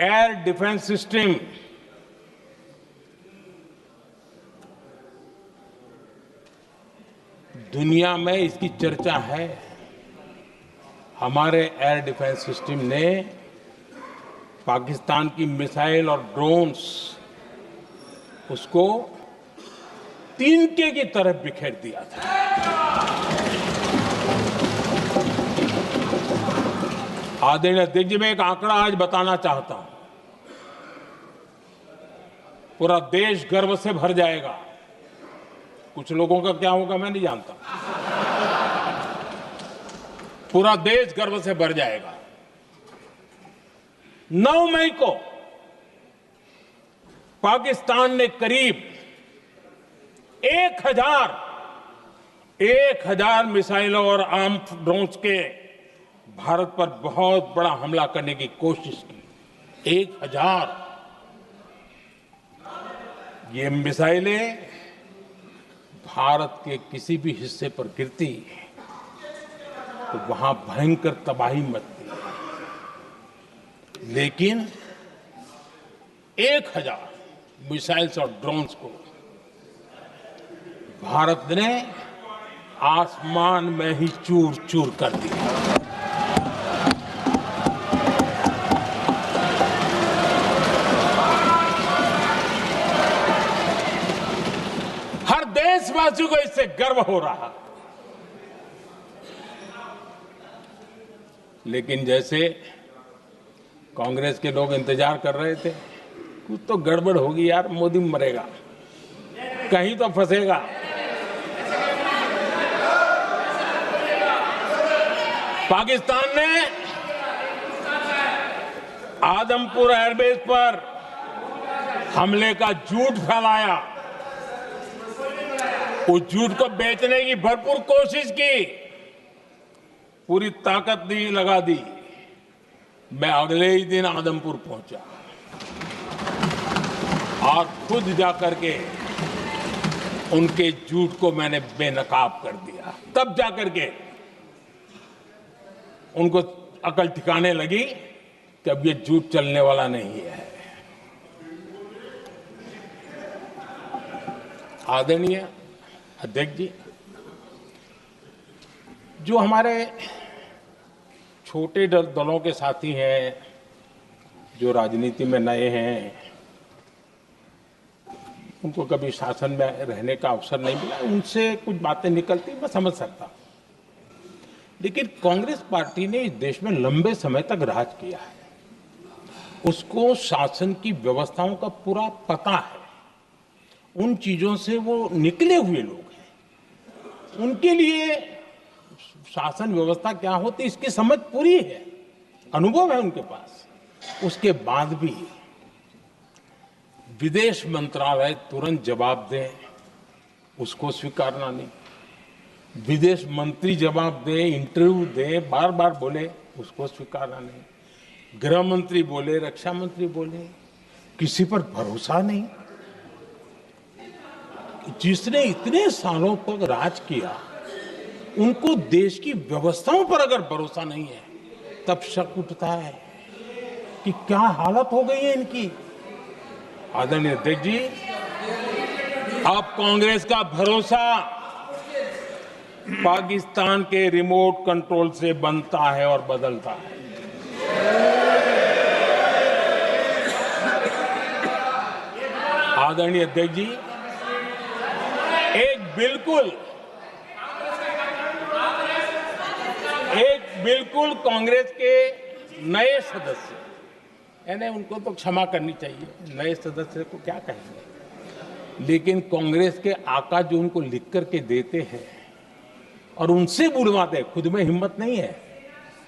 एयर डिफेंस सिस्टम दुनिया में इसकी चर्चा है। हमारे एयर डिफेंस सिस्टम ने पाकिस्तान की मिसाइल और ड्रोन्स उसको तिनके की तरफ बिखेर दिया था। आदरणीय अध्यक्ष जी, मैं एक आंकड़ा आज बताना चाहता हूं, पूरा देश गर्व से भर जाएगा। कुछ लोगों का क्या होगा मैं नहीं जानता, पूरा देश गर्व से भर जाएगा। 9 मई को पाकिस्तान ने करीब 1000 मिसाइलों और आर्म्ड ड्रोन्स के भारत पर बहुत बड़ा हमला करने की कोशिश की। 1000 ये मिसाइलें भारत के किसी भी हिस्से पर गिरती तो वहां भयंकर तबाही मचती, लेकिन 1000 मिसाइल्स और ड्रोन्स को भारत ने आसमान में ही चूर चूर कर दिया। हर देशवासी को इससे गर्व हो रहा। लेकिन जैसे कांग्रेस के लोग इंतजार कर रहे थे, कुछ तो गड़बड़ होगी यार, मोदी मरेगा, कहीं तो फंसेगा। पाकिस्तान ने आदमपुर एयरबेस पर हमले का झूठ फैलाया, उस झूठ को बेचने की भरपूर कोशिश की, पूरी ताकत दी लगा दी। मैं अगले ही दिन आदमपुर पहुंचा और खुद जाकर के उनके झूठ को मैंने बेनकाब कर दिया। तब जाकर के उनको अकल ठिकाने लगी कि अब ये झूठ चलने वाला नहीं है। आदरणीय अध्यक्ष जी, जो हमारे छोटे दलों के साथी हैं, जो राजनीति में नए हैं, उनको कभी शासन में रहने का अवसर नहीं मिला, उनसे कुछ बातें निकलती मैं समझ सकता हूं। लेकिन कांग्रेस पार्टी ने इस देश में लंबे समय तक राज किया है, उसको शासन की व्यवस्थाओं का पूरा पता है, उन चीजों से वो निकले हुए लोग हैं, उनके लिए शासन व्यवस्था क्या होती इसकी समझ पूरी है, अनुभव है उनके पास। उसके बाद भी विदेश मंत्रालय तुरंत जवाब दे, उसको स्वीकारना नहीं। विदेश मंत्री जवाब दे, इंटरव्यू दे, बार बार बोले, उसको स्वीकारना नहीं। गृह मंत्री बोले, रक्षा मंत्री बोले, किसी पर भरोसा नहीं। जिसने इतने सालों तक राज किया, उनको देश की व्यवस्थाओं पर अगर भरोसा नहीं है, तब शक उठता है कि क्या हालत हो गई है इनकी। आदरणीय अध्यक्ष जी, अब कांग्रेस का भरोसा पाकिस्तान के रिमोट कंट्रोल से बनता है और बदलता है। आदरणीय अध्यक्ष जी, एक बिल्कुल कांग्रेस के नए सदस्य, यानी उनको तो क्षमा करनी चाहिए, नए सदस्य को क्या कहेंगे, लेकिन कांग्रेस के आका जो उनको लिख करके देते हैं और उनसे बुलवाते हैं, खुद में हिम्मत नहीं है,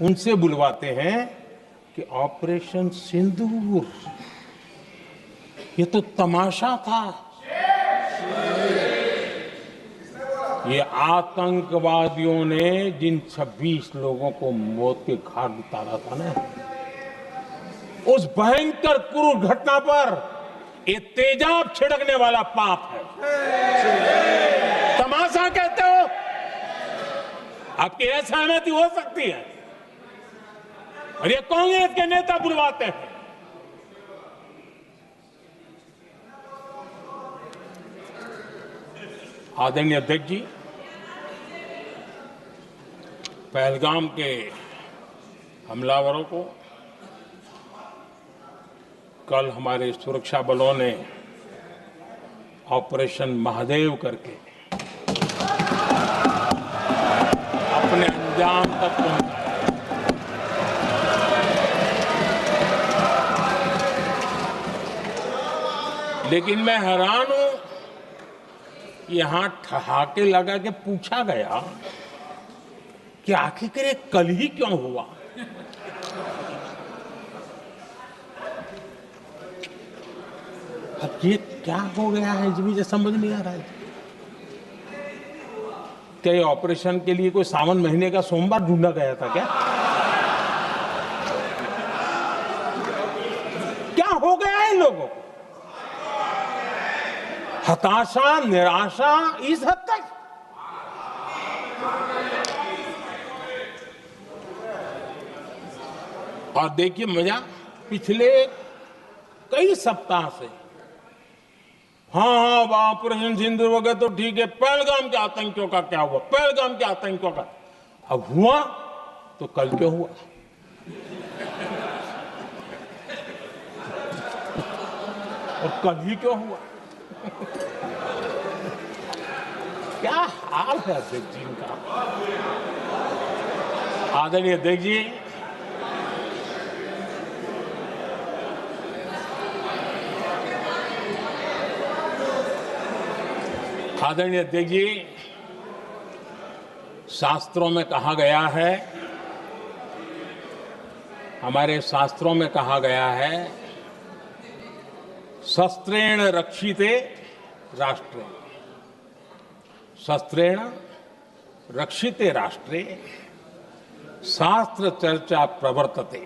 उनसे बुलवाते हैं कि ऑपरेशन सिंदूर ये तो तमाशा था, ये आतंकवादियों ने जिन 26 लोगों को मौत के घाट उतारा था ना, उस भयंकर क्रूर घटना पर ये तेजाब छिड़कने वाला पाप है। तमाशा कहते हो? आपकी असहमति हो सकती है, और ये कांग्रेस के नेता बुलवाते हैं। आदरणीय अध्यक्ष जी, पहलगाम के हमलावरों को कल हमारे सुरक्षा बलों ने ऑपरेशन महादेव करके अपने अंजाम तक पहुंचाया। लेकिन मैं हैरान हूं कि यहां ठहाके लगा के पूछा गया कि आखिर ये कल ही क्यों हुआ। अब ये क्या हो गया है इस बीच समझ नहीं आ रहा है। क्या ये ऑपरेशन के लिए कोई सावन महीने का सोमवार ढूंढा गया था क्या? क्या हो गया है इन लोगों को? हताशा, निराशा इस हद तक। और देखिए मजा, पिछले कई सप्ताह से हाँ ऑपरेशन सिंदूर वगैरह तो ठीक है, पहलगाम के आतंकियों का क्या हुआ, पहलगाम के आतंकियों का। अब हुआ तो कल क्यों हुआ? और कल ही क्यों हुआ? क्या हाल है अध्यक्ष जी का। आदरणीय अध्यक्ष जी, आदरणीय अध्यक्ष जी, शास्त्रों में कहा गया है, हमारे शास्त्रों में कहा गया है, शस्त्रेण रक्षिते राष्ट्रे, शस्त्रेण रक्षिते राष्ट्रे शास्त्र चर्चा प्रवर्तते।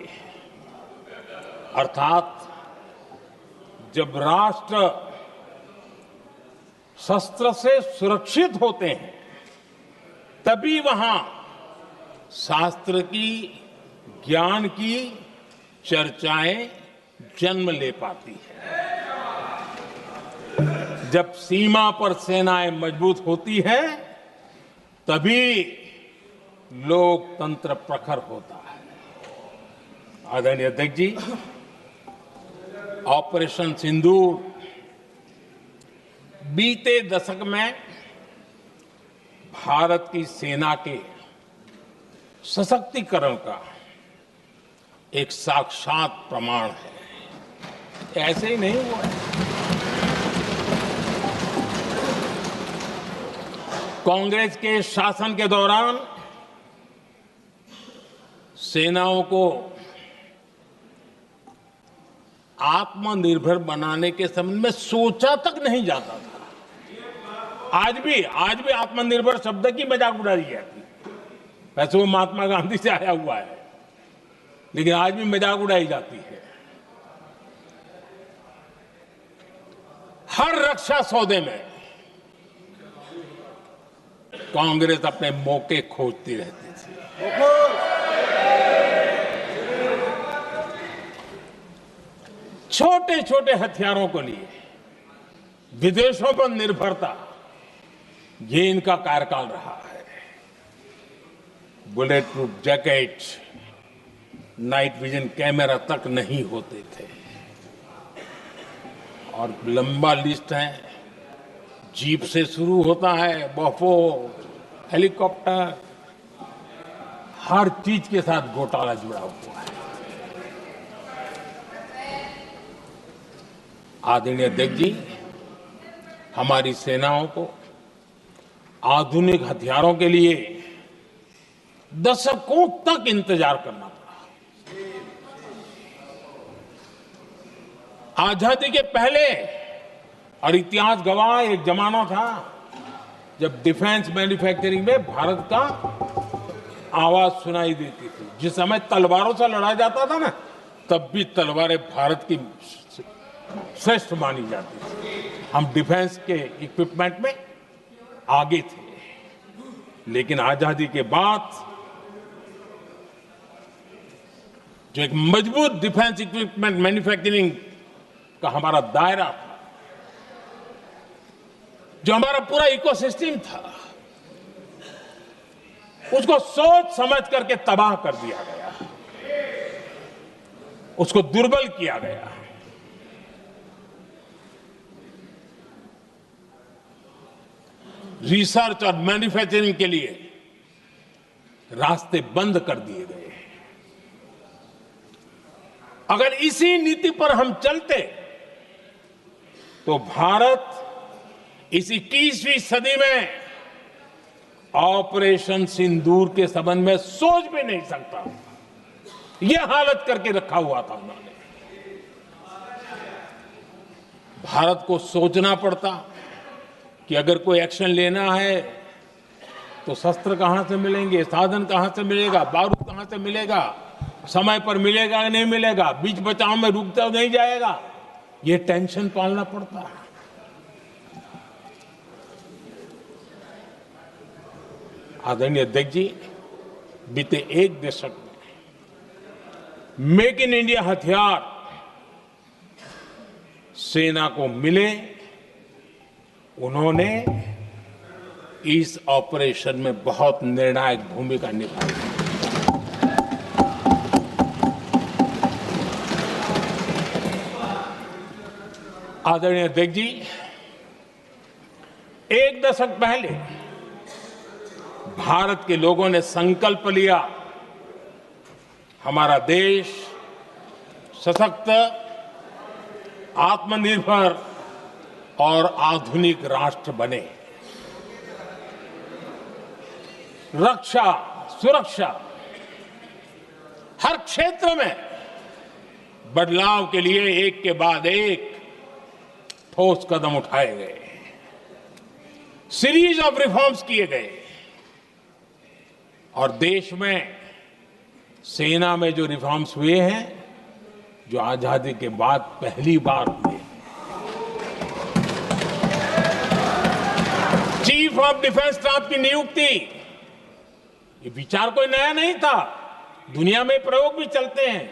अर्थात जब राष्ट्र शस्त्र से सुरक्षित होते हैं तभी वहां शास्त्र की, ज्ञान की चर्चाएं जन्म ले पाती है। जब सीमा पर सेनाएं मजबूत होती है तभी लोकतंत्र प्रखर होता है। आदरणीय अध्यक्ष जी, ऑपरेशन सिंदूर बीते दशक में भारत की सेना के सशक्तिकरण का एक साक्षात प्रमाण है। ऐसे ही नहीं हुआ है। कांग्रेस के शासन के दौरान सेनाओं को आत्मनिर्भर बनाने के संबंध में सोचा तक नहीं जाता था। आज भी आत्मनिर्भर शब्द की मजाक उड़ाई जाती है। वैसे वो महात्मा गांधी से आया हुआ है, लेकिन आज भी मजाक उड़ाई जाती है। हर रक्षा सौदे में कांग्रेस अपने मौके खोजती रहती थी। छोटे छोटे हथियारों को लिए विदेशों पर निर्भरता, ये इनका कार्यकाल रहा है। Bullet proof jacket, night vision camera तक नहीं होते थे। और लंबा लिस्ट है, जीप से शुरू होता है, बफोर, हेलीकॉप्टर, हर चीज के साथ घोटाला जुड़ा हुआ है। आदरणीय अध्यक्ष जी, हमारी सेनाओं को आधुनिक हथियारों के लिए दशकों तक इंतजार करना पड़ा। आजादी के पहले, और इतिहास गवाह, एक जमाना था जब डिफेंस मैन्युफैक्चरिंग में भारत का आवाज सुनाई देती थी। जिस समय तलवारों से लड़ा जाता था ना, तब भी तलवारें भारत की श्रेष्ठ मानी जाती थी। हम डिफेंस के इक्विपमेंट में आगे थे। लेकिन आजादी के बाद जो एक मजबूत डिफेंस इक्विपमेंट मैन्युफैक्चरिंग का हमारा दायरा था, जो हमारा पूरा इकोसिस्टम था, उसको सोच समझ करके तबाह कर दिया गया। उसको दुर्बल किया गया। रिसर्च और मैन्युफैक्चरिंग के लिए रास्ते बंद कर दिए गए। अगर इसी नीति पर हम चलते तो भारत इस 21वीं सदी में ऑपरेशन सिंदूर के संबंध में सोच भी नहीं सकता। यह हालत करके रखा हुआ था उन्होंने। भारत को सोचना पड़ता कि अगर कोई एक्शन लेना है तो शस्त्र कहां से मिलेंगे, साधन कहां से मिलेगा, बारूद कहां से मिलेगा, समय पर मिलेगा या नहीं मिलेगा, बीच बचाव में रुक तो नहीं जाएगा, ये टेंशन पालना पड़ता है। आदरणीय अध्यक्ष जी, बीते एक दशक में मेक इन इंडिया हथियार सेना को मिले, उन्होंने इस ऑपरेशन में बहुत निर्णायक भूमिका निभाई। आदरणीय अध्यक्ष जी, एक दशक पहले भारत के लोगों ने संकल्प लिया, हमारा देश सशक्त, आत्मनिर्भर और आधुनिक राष्ट्र बने। रक्षा, सुरक्षा, हर क्षेत्र में बदलाव के लिए एक के बाद एक ठोस कदम उठाए गए, सीरीज ऑफ रिफॉर्म्स किए गए और देश में सेना में जो रिफॉर्म्स हुए हैं, जो आजादी के बाद पहली बार हुए। चीफ ऑफ डिफेंस स्टाफ की नियुक्ति, ये विचार कोई नया नहीं था, दुनिया में प्रयोग भी चलते हैं,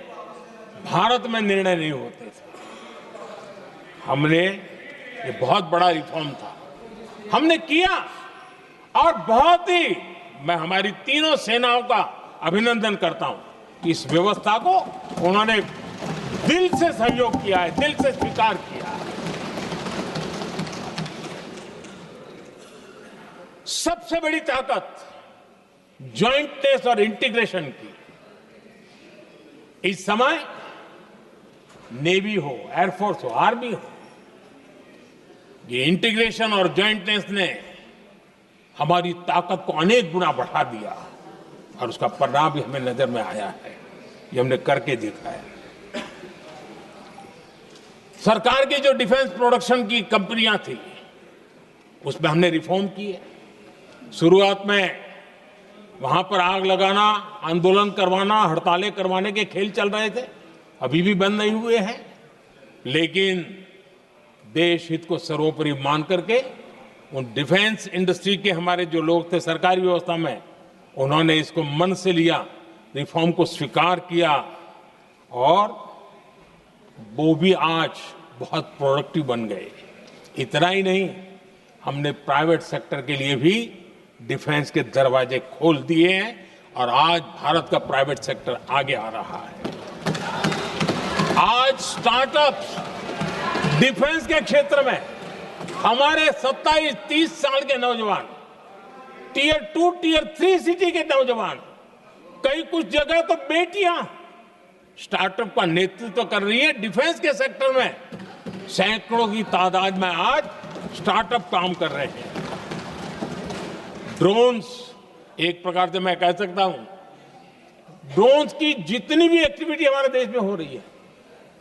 भारत में निर्णय नहीं होते थे। हमने, ये बहुत बड़ा रिफॉर्म था, हमने किया और बहुत ही, मैं हमारी तीनों सेनाओं का अभिनंदन करता हूं कि इस व्यवस्था को उन्होंने दिल से सहयोग किया है, दिल से स्वीकार किया है। सबसे बड़ी ताकत ज्वाइंटनेस और इंटीग्रेशन की इस समय नेवी हो, एयरफोर्स हो, आर्मी हो, ये इंटीग्रेशन और ज्वाइंटनेस ने हमारी ताकत को अनेक गुना बढ़ा दिया और उसका परिणाम भी हमें नजर में आया है, ये हमने करके देखा है। सरकार की जो डिफेंस प्रोडक्शन की कंपनियां थी, उसमें हमने रिफॉर्म किए। शुरुआत में वहां पर आग लगाना, आंदोलन करवाना, हड़तालें करवाने के खेल चल रहे थे, अभी भी बंद नहीं हुए हैं, लेकिन देश हित को सर्वोपरि मान करके उन डिफेंस इंडस्ट्री के हमारे जो लोग थे सरकारी व्यवस्था में, उन्होंने इसको मन से लिया, रिफॉर्म को स्वीकार किया और वो भी आज बहुत प्रोडक्टिव बन गए। इतना ही नहीं, हमने प्राइवेट सेक्टर के लिए भी डिफेंस के दरवाजे खोल दिए हैं और आज भारत का प्राइवेट सेक्टर आगे आ रहा है। आज स्टार्टअप्स डिफेंस के क्षेत्र में हमारे 27-30 साल के नौजवान, टियर 2, टियर 3 सिटी के नौजवान, कई कुछ जगह तो बेटियां स्टार्टअप का नेतृत्व कर रही है। डिफेंस के सेक्टर में सैकड़ों की तादाद में आज स्टार्टअप काम कर रहे हैं। ड्रोन्स, एक प्रकार से मैं कह सकता हूं, ड्रोन्स की जितनी भी एक्टिविटी हमारे देश में हो रही है,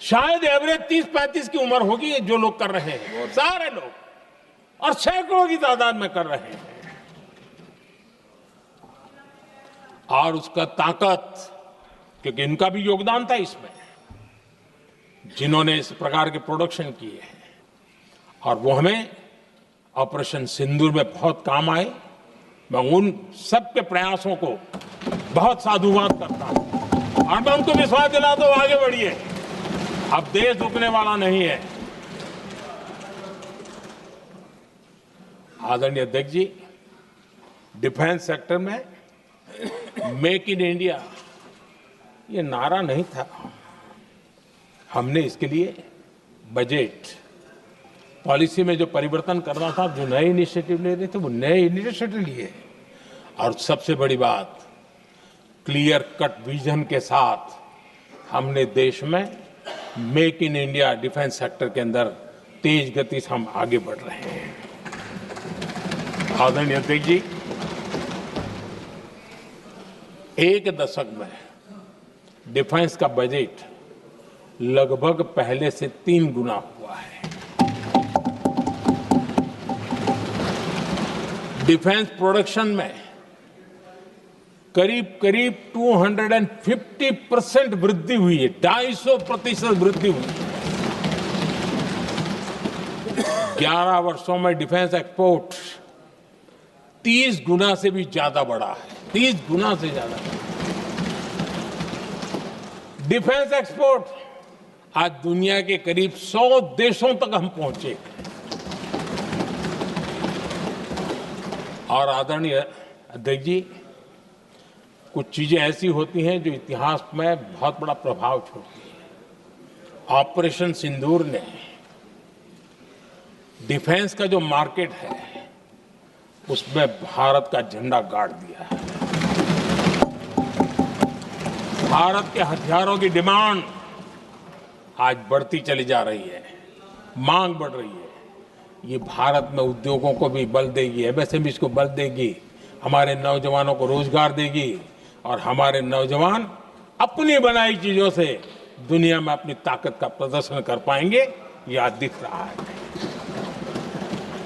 शायद एवरेज 30-35 की उम्र होगी जो लोग कर रहे हैं, सारे लोग, और सैकड़ों की तादाद में कर रहे हैं। और उसका ताकत, क्योंकि इनका भी योगदान था इसमें, जिन्होंने इस प्रकार के प्रोडक्शन किए हैं, और वो हमें ऑपरेशन सिंदूर में बहुत काम आए। मैं उन सबके प्रयासों को बहुत साधुवाद करता हूं और मैं उनको विश्वास दिलाता हूं, आगे बढ़िए, अब देश रुकने वाला नहीं है। आदरणीय अध्यक्ष जी, डिफेंस सेक्टर में मेक इन इंडिया ये नारा नहीं था, हमने इसके लिए बजट पॉलिसी में जो परिवर्तन करना था, जो नए इनिशिएटिव ले रहे थे, वो नए इनिशिएटिव लिए। और सबसे बड़ी बात, क्लियर कट विजन के साथ हमने देश में make in India defence sector के अंदर तेज गति से हम आगे बढ़ रहे हैं। आदरणीय अध्यक्ष जी, एक दशक में डिफेंस का बजट लगभग पहले से 3 गुना हुआ है। डिफेंस प्रोडक्शन में करीब करीब 250% वृद्धि हुई है, 250% वृद्धि हुई है। 11 वर्षों में डिफेंस एक्सपोर्ट 30 गुना से भी ज्यादा बढ़ा है, 30 गुना से ज्यादा। डिफेंस एक्सपोर्ट आज दुनिया के करीब 100 देशों तक हम पहुंचे। और आदरणीय अध्यक्ष जी, कुछ चीजें ऐसी होती हैं जो इतिहास में बहुत बड़ा प्रभाव छोड़ती हैं। ऑपरेशन सिंदूर ने डिफेंस का जो मार्केट है उसमें भारत का झंडा गाड़ दिया है। भारत के हथियारों की डिमांड आज बढ़ती चली जा रही है, मांग बढ़ रही है। ये भारत में उद्योगों को भी बल देगी, एमएसएमई को बल देगी, हमारे नौजवानों को रोजगार देगी और हमारे नौजवान अपनी बनाई चीजों से दुनिया में अपनी ताकत का प्रदर्शन कर पाएंगे। ये आज दिख रहा है,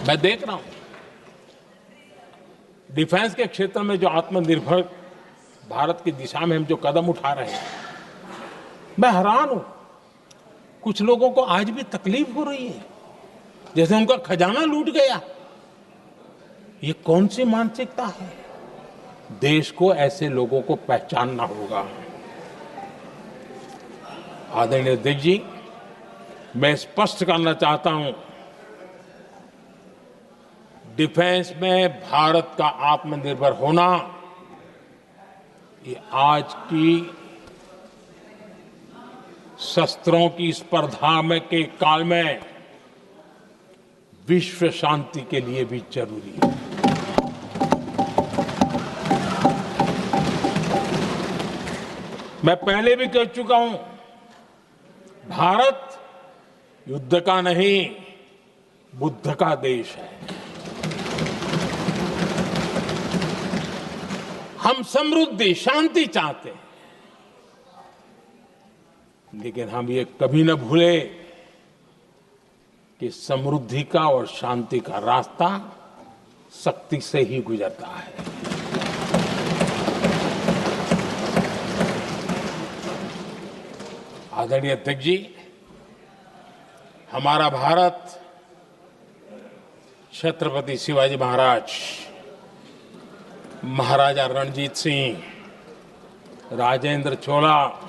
मैं देख रहा हूं। डिफेंस के क्षेत्र में जो आत्मनिर्भर भारत की दिशा में हम जो कदम उठा रहे हैं, मैं हैरान हूं। कुछ लोगों को आज भी तकलीफ हो रही है, जैसे उनका खजाना लूट गया। ये कौन सी मानसिकता है? देश को ऐसे लोगों को पहचानना होगा। आदरणीय अध्यक्ष जी, मैं स्पष्ट करना चाहता हूं, डिफेंस में भारत का आत्मनिर्भर होना ये आज की शस्त्रों की स्पर्धा में के काल में विश्व शांति के लिए भी जरूरी है। मैं पहले भी कह चुका हूं, भारत युद्ध का नहीं, बुद्ध का देश है। हम समृद्धि, शांति चाहते हैं, लेकिन हम ये कभी न भूले कि समृद्धि का और शांति का रास्ता शक्ति से ही गुजरता है। आदरणीय अध्यक्ष जी, हमारा भारत छत्रपति शिवाजी महाराज, महाराजा रणजीत सिंह, राजेंद्र चोला,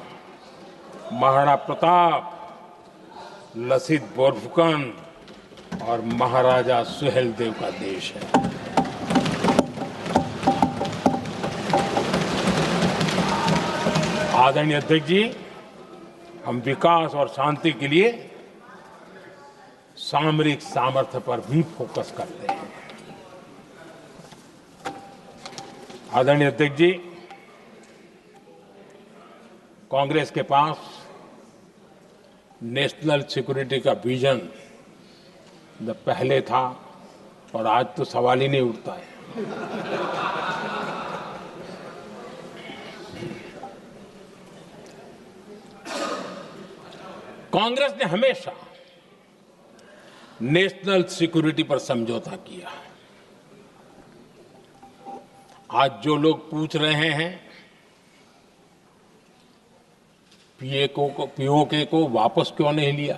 महाराणा प्रताप, लसित बोरफुकन और महाराजा सुहेलदेव का देश है। आदरणीय अध्यक्ष जी, हम विकास और शांति के लिए सामरिक सामर्थ्य पर भी फोकस करते हैं। आदरणीय अध्यक्ष जी, कांग्रेस के पास नेशनल सिक्योरिटी का विजन पहले था और आज तो सवाल ही नहीं उठता है। कांग्रेस ने हमेशा नेशनल सिक्योरिटी पर समझौता किया। आज जो लोग पूछ रहे हैं पीओके को वापस क्यों नहीं लिया,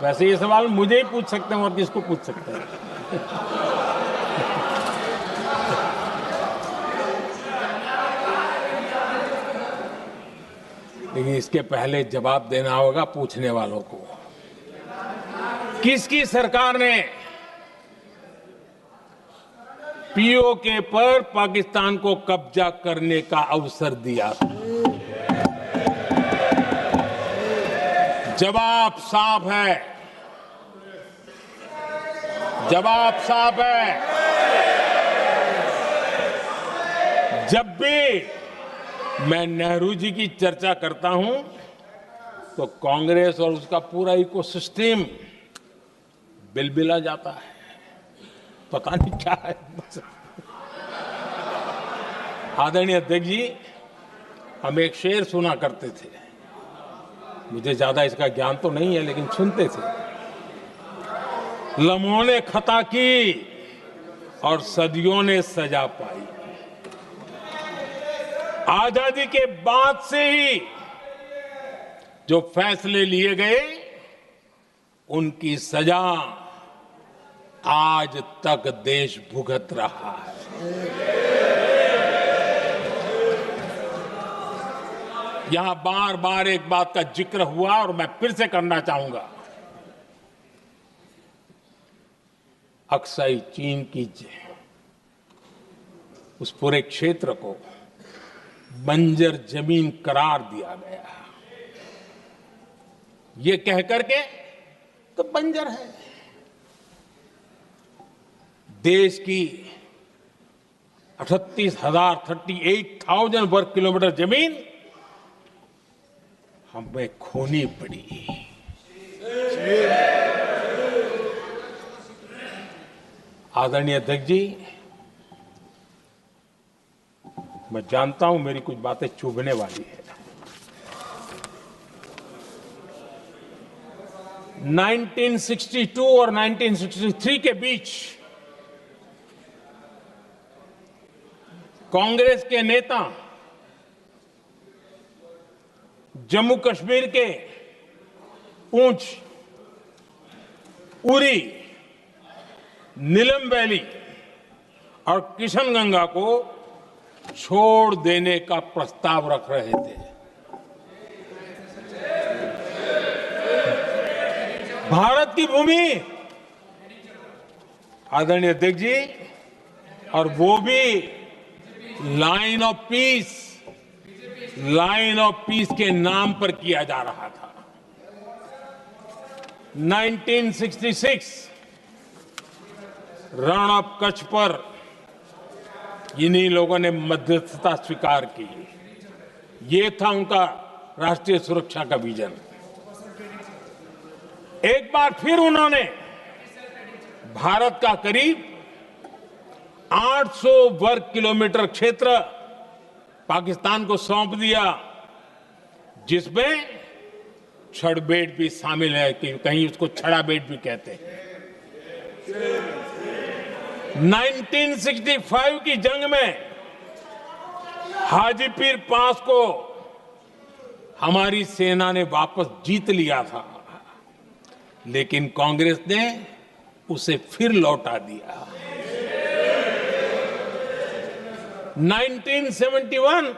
वैसे ये सवाल मुझे ही पूछ सकते हैं और किसको पूछ सकते हैं। लेकिन इसके पहले जवाब देना होगा पूछने वालों को। किसकी सरकार ने पीओके पर पाकिस्तान को कब्जा करने का अवसर दिया? जवाब साफ है, जवाब साफ है। जब भी मैं नेहरू जी की चर्चा करता हूं तो कांग्रेस और उसका पूरा इकोसिस्टम बिलबिला जाता है, पता नहीं क्या है। आदरणीय अध्यक्ष जी, हम एक शेर सुना करते थे, मुझे ज्यादा इसका ज्ञान तो नहीं है लेकिन सुनते थे। लम्हों ने खता की और सदियों ने सजा पाई। आजादी के बाद से ही जो फैसले लिए गए उनकी सजा आज तक देश भुगत रहा है। यहां बार बार एक बात का जिक्र हुआ और मैं फिर से करना चाहूंगा। अक्साई चीन की उस पूरे क्षेत्र को बंजर जमीन करार दिया गया, ये कह करके तो बंजर है। देश की 38,000 वर्ग किलोमीटर जमीन हमें खोनी पड़ी। आदरणीय अध्यक्ष जी, मैं जानता हूं मेरी कुछ बातें चुभने वाली है। 1962 और 1963 के बीच कांग्रेस के नेता जम्मू कश्मीर के पूंछ, उरी, नीलम वैली और किशनगंगा को छोड़ देने का प्रस्ताव रख रहे थे। भारत की भूमि, आदरणीय अध्यक्ष जी, और वो भी लाइन ऑफ पीस के नाम पर किया जा रहा था। 1966 रण ऑफ कच्छ पर इन्हीं लोगों ने मध्यस्थता स्वीकार की। ये था उनका राष्ट्रीय सुरक्षा का विजन। एक बार फिर उन्होंने भारत का करीब 800 वर्ग किलोमीटर क्षेत्र पाकिस्तान को सौंप दिया, जिसमें छड़बेट भी शामिल है, कि कहीं उसको छड़ा बेट भी कहते हैं। 1965 की जंग में हाजीपीर पास को हमारी सेना ने वापस जीत लिया था, लेकिन कांग्रेस ने उसे फिर लौटा दिया। 1971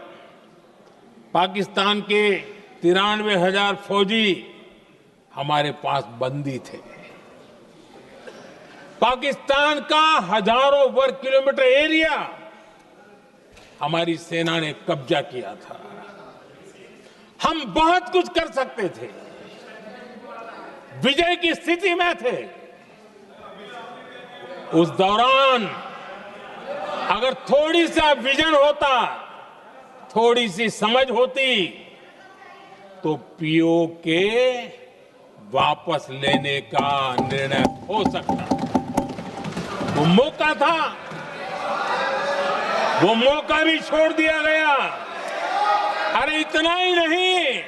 पाकिस्तान के 93,000 फौजी हमारे पास बंदी थे। पाकिस्तान का हजारों वर्ग किलोमीटर एरिया हमारी सेना ने कब्जा किया था। हम बहुत कुछ कर सकते थे, विजय की स्थिति में थे। उस दौरान अगर थोड़ी सा विजन होता, थोड़ी सी समझ होती, तो पीओके वापस लेने का निर्णय हो सकता। वो मौका था, वो मौका भी छोड़ दिया गया। अरे इतना ही नहीं,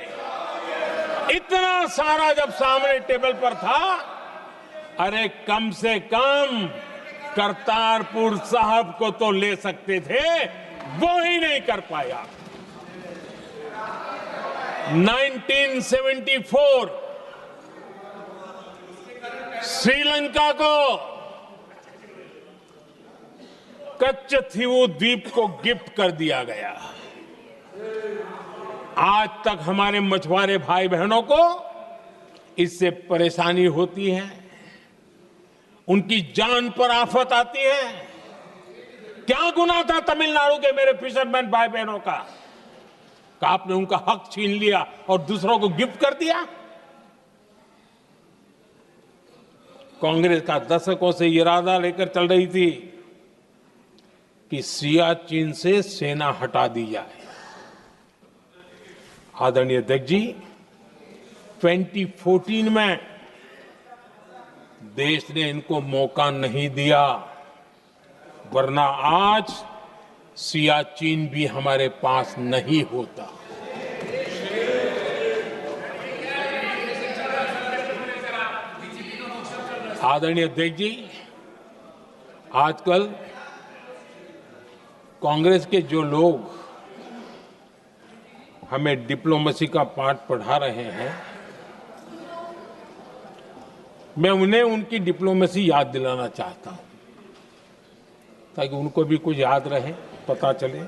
इतना सारा जब सामने टेबल पर था, अरे कम से कम करतारपुर साहब को तो ले सकते थे, वो ही नहीं कर पाया। 1974 श्रीलंका को कच्चथीवू द्वीप को गिफ्ट कर दिया गया। आज तक हमारे मछुआरे भाई बहनों को इससे परेशानी होती है, उनकी जान पर आफत आती है। क्या गुनाह था तमिलनाडु के मेरे फिशरमैन भाई बहनों का? आपने उनका हक छीन लिया और दूसरों को गिफ्ट कर दिया। कांग्रेस का दशकों से इरादा लेकर चल रही थी कि सियाचिन से सेना हटा दी जाए। आदरणीय अध्यक्ष जी, 2014 में देश ने इनको मौका नहीं दिया, वरना आज सियाचिन भी हमारे पास नहीं होता। आदरणीय अध्यक्ष जी, आजकल कांग्रेस के जो लोग हमें डिप्लोमेसी का पाठ पढ़ा रहे हैं, मैं उन्हें उनकी डिप्लोमेसी याद दिलाना चाहता हूं, ताकि उनको भी कुछ याद रहे, पता चले।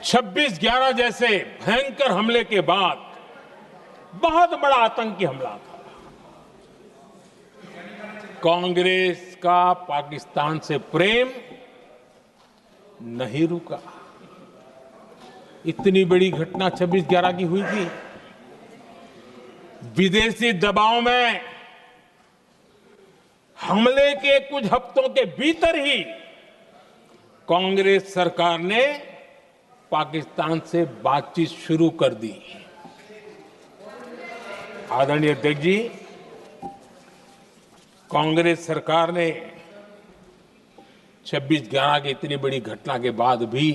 26/11 जैसे भयंकर हमले के बाद बहुत बड़ा आतंकी हमला था। कांग्रेस का पाकिस्तान से प्रेम नहीं रुका। इतनी बड़ी घटना 26/11 की हुई थी। विदेशी दबाव में हमले के कुछ हफ्तों के भीतर ही कांग्रेस सरकार ने पाकिस्तान से बातचीत शुरू कर दी। आदरणीय अध्यक्ष जी, कांग्रेस सरकार ने 26/11 की इतनी बड़ी घटना के बाद भी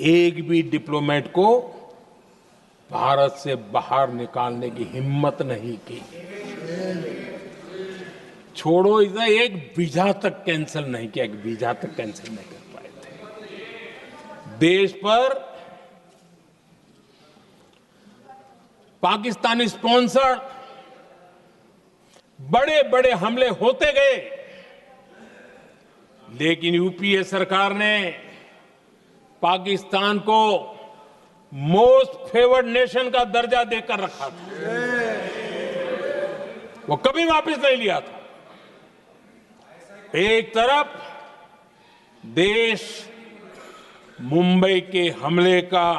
एक भी डिप्लोमेट को भारत से बाहर निकालने की हिम्मत नहीं की। छोड़ो, इसे एक वीजा तक कैंसिल नहीं किया, एक वीजा तक कैंसिल नहीं कर पाए थे। देश पर पाकिस्तानी स्पॉन्सर्ड बड़े बड़े हमले होते गए, लेकिन यूपीए सरकार ने पाकिस्तान को मोस्ट फेवर्ड नेशन का दर्जा देकर रखा था। वो कभी वापस नहीं लिया था। एक तरफ देश मुंबई के हमले का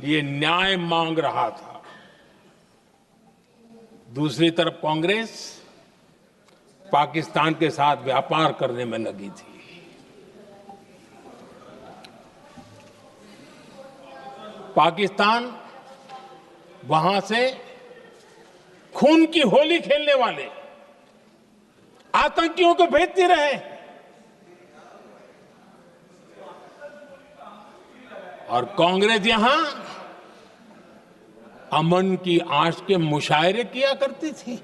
लिए न्याय मांग रहा था, दूसरी तरफ कांग्रेस पाकिस्तान के साथ व्यापार करने में लगी थी। पाकिस्तान वहां से खून की होली खेलने वाले आतंकियों को भेजते रहे, और कांग्रेस यहां अमन की आश के मुशायरे किया करती थी।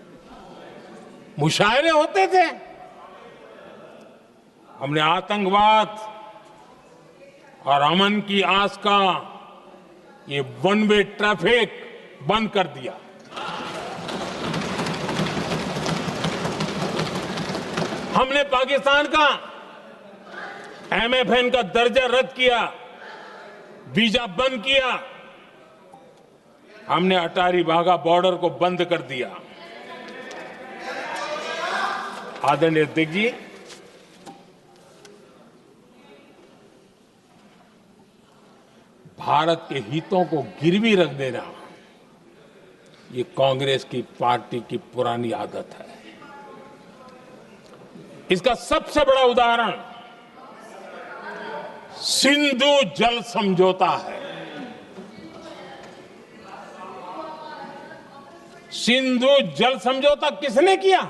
मुशायरे होते थे। हमने आतंकवाद और अमन की आस का ये वन वे ट्रैफिक बंद कर दिया। हमने पाकिस्तान का MFN का दर्जा रद्द किया, वीजा बंद किया। हमने अटारी वाघा बॉर्डर को बंद कर दिया। आदरणीय अध्यक्ष जी, भारत के हितों को गिरवी रख देना ये कांग्रेस की पार्टी की पुरानी आदत है। इसका सबसे बड़ा उदाहरण सिंधु जल समझौता है। सिंधु जल समझौता किसने किया?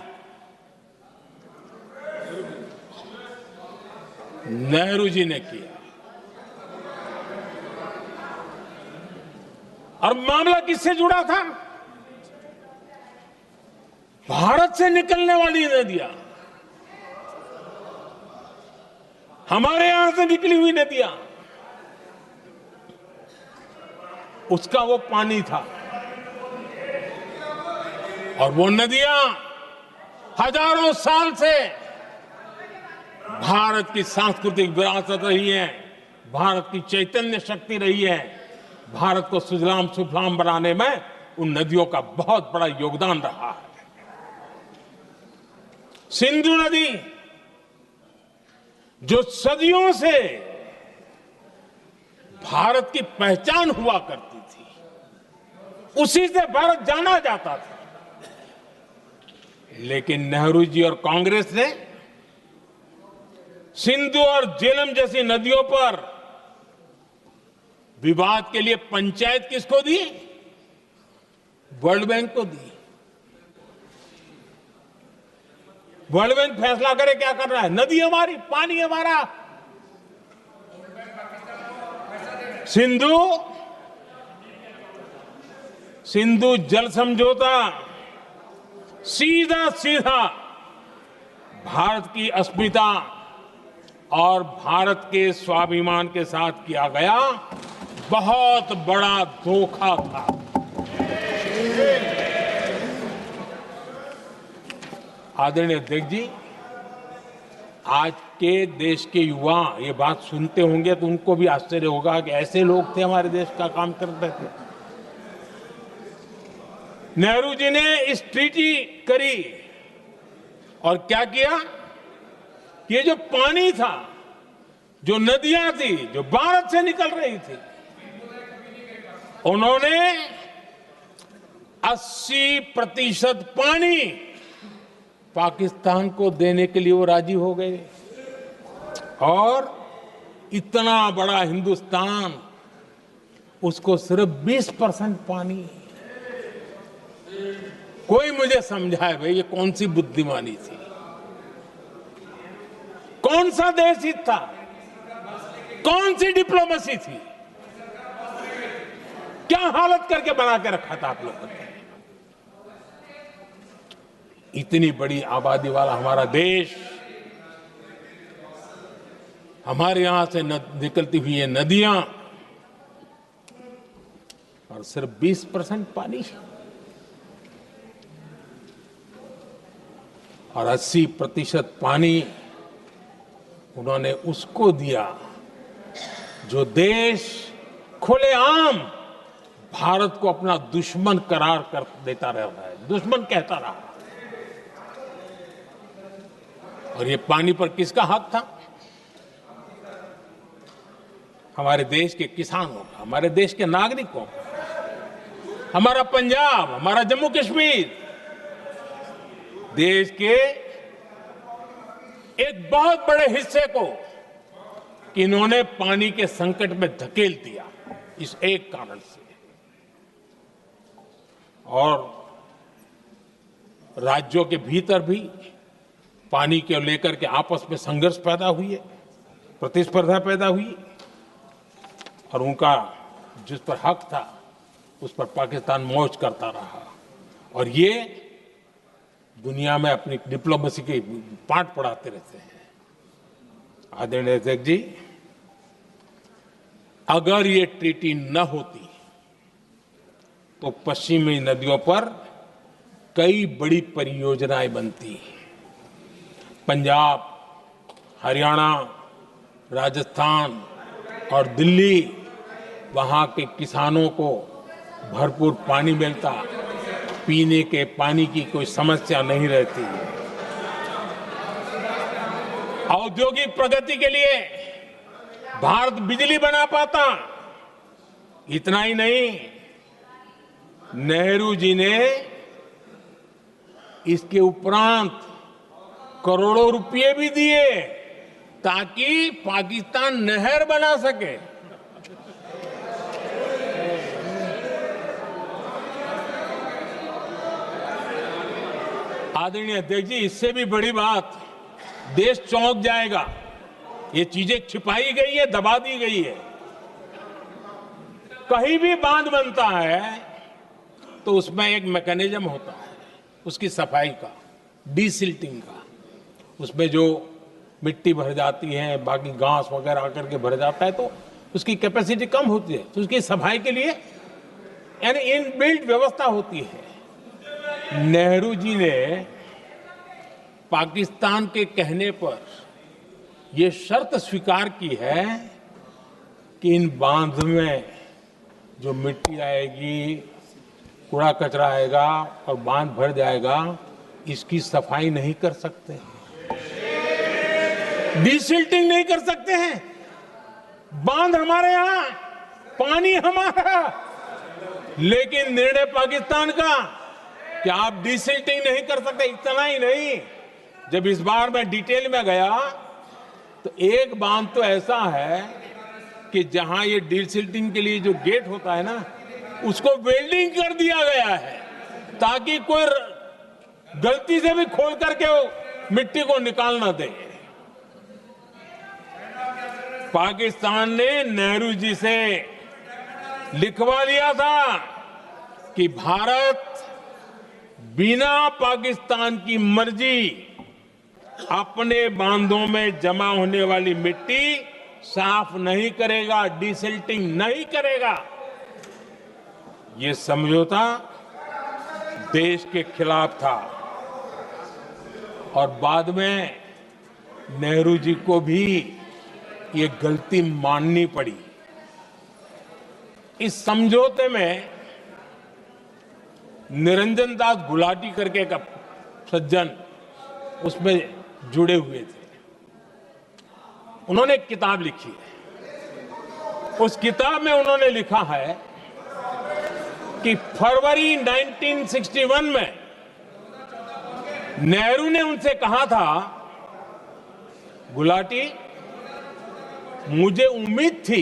नेहरू जी ने किया। और मामला किससे जुड़ा था? भारत से निकलने वाली नदियां, हमारे यहां से निकली हुई नदियां, उसका वो पानी था। और वो नदियां हजारों साल से भारत की सांस्कृतिक विरासत रही है, भारत की चैतन्य शक्ति रही है। भारत को सुजलाम सुफलाम बनाने में उन नदियों का बहुत बड़ा योगदान रहा है। सिंधु नदी जो सदियों से भारत की पहचान हुआ करती थी, उसी से भारत जाना जाता था। लेकिन नेहरू जी और कांग्रेस ने सिंधु और झेलम जैसी नदियों पर विवाद के लिए पंचायत किसको दी? वर्ल्ड बैंक को दी। वर्ल्ड बैंक फैसला करे क्या कर रहा है। नदी हमारी, पानी हमारा। सिंधु जल समझौता सीधा सीधा भारत की अस्मिता और भारत के स्वाभिमान के साथ किया गया बहुत बड़ा धोखा था। आदरणीय अध्यक्ष जी, आज के देश के युवा ये बात सुनते होंगे तो उनको भी आश्चर्य होगा कि ऐसे लोग थे हमारे देश का काम करते थे। नेहरू जी ने इस ट्रीटी करी और क्या किया? ये जो पानी था, जो नदियां थी, जो भारत से निकल रही थी, उन्होंने 80% पानी पाकिस्तान को देने के लिए वो राजी हो गए। और इतना बड़ा हिंदुस्तान, उसको सिर्फ 20% पानी। कोई मुझे समझाए भाई ये कौन सी बुद्धिमानी थी? कौन सा देश हित था? कौन सी डिप्लोमेसी थी? क्या हालत करके बना के रखा था आप लोगों ने? इतनी बड़ी आबादी वाला हमारा देश, हमारे यहां से निकलती हुई ये नदियां, और सिर्फ 20% पानी, और 80% पानी उन्होंने उसको दिया जो देश खुलेआम भारत को अपना दुश्मन करार कर देता रहता है, दुश्मन कहता रहा। और ये पानी पर किसका हक था? हमारे देश के किसानों का, हमारे देश के नागरिकों का, हमारा पंजाब, हमारा जम्मू कश्मीर, देश के एक बहुत बड़े हिस्से को इन्होंने पानी के संकट में धकेल दिया, इस एक कारण से। और राज्यों के भीतर भी पानी को लेकर के आपस में संघर्ष पैदा हुई है, प्रतिस्पर्धा पैदा हुई, और उनका जिस पर हक था उस पर पाकिस्तान मौज करता रहा। और ये दुनिया में अपनी डिप्लोमेसी के पाठ पढ़ाते रहते हैं। आदरणीय अध्यक्ष जी, अगर ये ट्रीटी न होती तो पश्चिमी नदियों पर कई बड़ी परियोजनाएं बनती। पंजाब, हरियाणा, राजस्थान और दिल्ली, वहां के किसानों को भरपूर पानी मिलता, पीने के पानी की कोई समस्या नहीं रहती। औद्योगिक प्रगति के लिए भारत बिजली बना पाता। इतना ही नहीं, नेहरू जी ने इसके उपरांत करोड़ों रुपए भी दिए ताकि पाकिस्तान नहर बना सके। आदरणीय अध्यक्ष जी, इससे भी बड़ी बात, देश चौंक जाएगा। ये चीजें छिपाई गई है, दबा दी गई है। कहीं भी बांध बनता है तो उसमें एक मैकेनिज्म होता है उसकी सफाई का, डीसिल्टिंग का। उसमें जो मिट्टी भर जाती है, बाकी घास वगैरह आकर के भर जाता है तो उसकी कैपेसिटी कम होती है, तो उसकी सफाई के लिए यानी इनबिल्ट व्यवस्था होती है। नेहरू जी ने पाकिस्तान के कहने पर यह शर्त स्वीकार की है कि इन बांध में जो मिट्टी आएगी, कूड़ा कचरा आएगा और बांध भर जाएगा, इसकी सफाई नहीं कर सकते, डिसिल्टिंग नहीं कर सकते हैं। बांध हमारे यहां, पानी हमारा, लेकिन निर्णय पाकिस्तान का कि आप डिसिल्टिंग नहीं कर सकते। इतना ही नहीं, जब इस बार मैं डिटेल में गया तो एक बांध तो ऐसा है कि जहां ये डिसिल्टिंग के लिए जो गेट होता है ना, उसको वेल्डिंग कर दिया गया है ताकि कोई गलती से भी खोल करके वो मिट्टी को निकाल ना दे। पाकिस्तान ने नेहरू जी से लिखवा लिया था कि भारत बिना पाकिस्तान की मर्जी अपने बांधों में जमा होने वाली मिट्टी साफ नहीं करेगा, डिसिल्टिंग नहीं करेगा। ये समझौता देश के खिलाफ था और बाद में नेहरू जी को भी ये गलती माननी पड़ी। इस समझौते में निरंजन दास गुलाटी करके एक सज्जन उसमें जुड़े हुए थे। उन्होंने एक किताब लिखी है। उस किताब में उन्होंने लिखा है कि फरवरी 1961 में नेहरू ने उनसे कहा था, गुलाटी, मुझे उम्मीद थी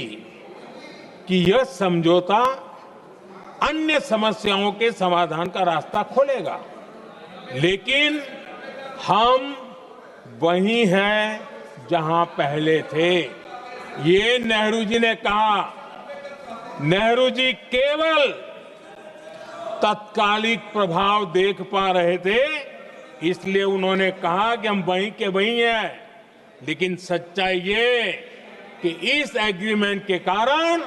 कि यह समझौता अन्य समस्याओं के समाधान का रास्ता खोलेगा, लेकिन हम वहीं हैं जहां पहले थे। ये नेहरू जी ने कहा। नेहरू जी केवल तत्कालिक प्रभाव देख पा रहे थे, इसलिए उन्होंने कहा कि हम वहीं के वहीं हैं। लेकिन सच्चाई ये कि इस एग्रीमेंट के कारण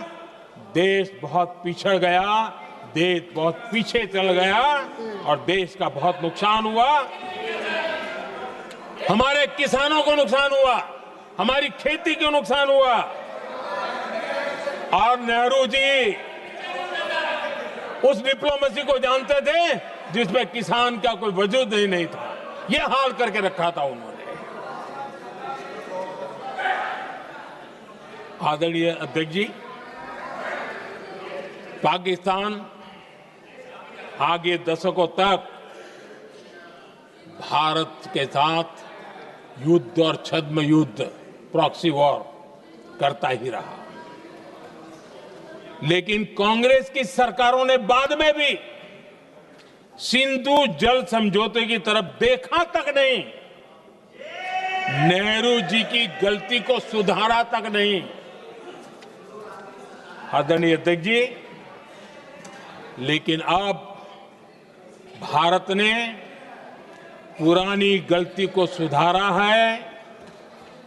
देश बहुत पिछड़ गया, देश बहुत पीछे चल गया और देश का बहुत नुकसान हुआ। हमारे किसानों को नुकसान हुआ, हमारी खेती को नुकसान हुआ। और नेहरू जी उस डिप्लोमेसी को जानते थे जिसमें किसान का कोई वजूद ही नहीं था। यह हाल करके रखा था उन्होंने। आदरणीय अध्यक्ष जी, पाकिस्तान आगे दशकों तक भारत के साथ युद्ध और छद्म युद्ध, प्रॉक्सी वॉर करता ही रहा। लेकिन कांग्रेस की सरकारों ने बाद में भी सिंधु जल समझौते की तरफ देखा तक नहीं, नेहरू जी की गलती को सुधारा तक नहीं। आदरणीय अध्यक्ष जी, लेकिन अब भारत ने पुरानी गलती को सुधारा है,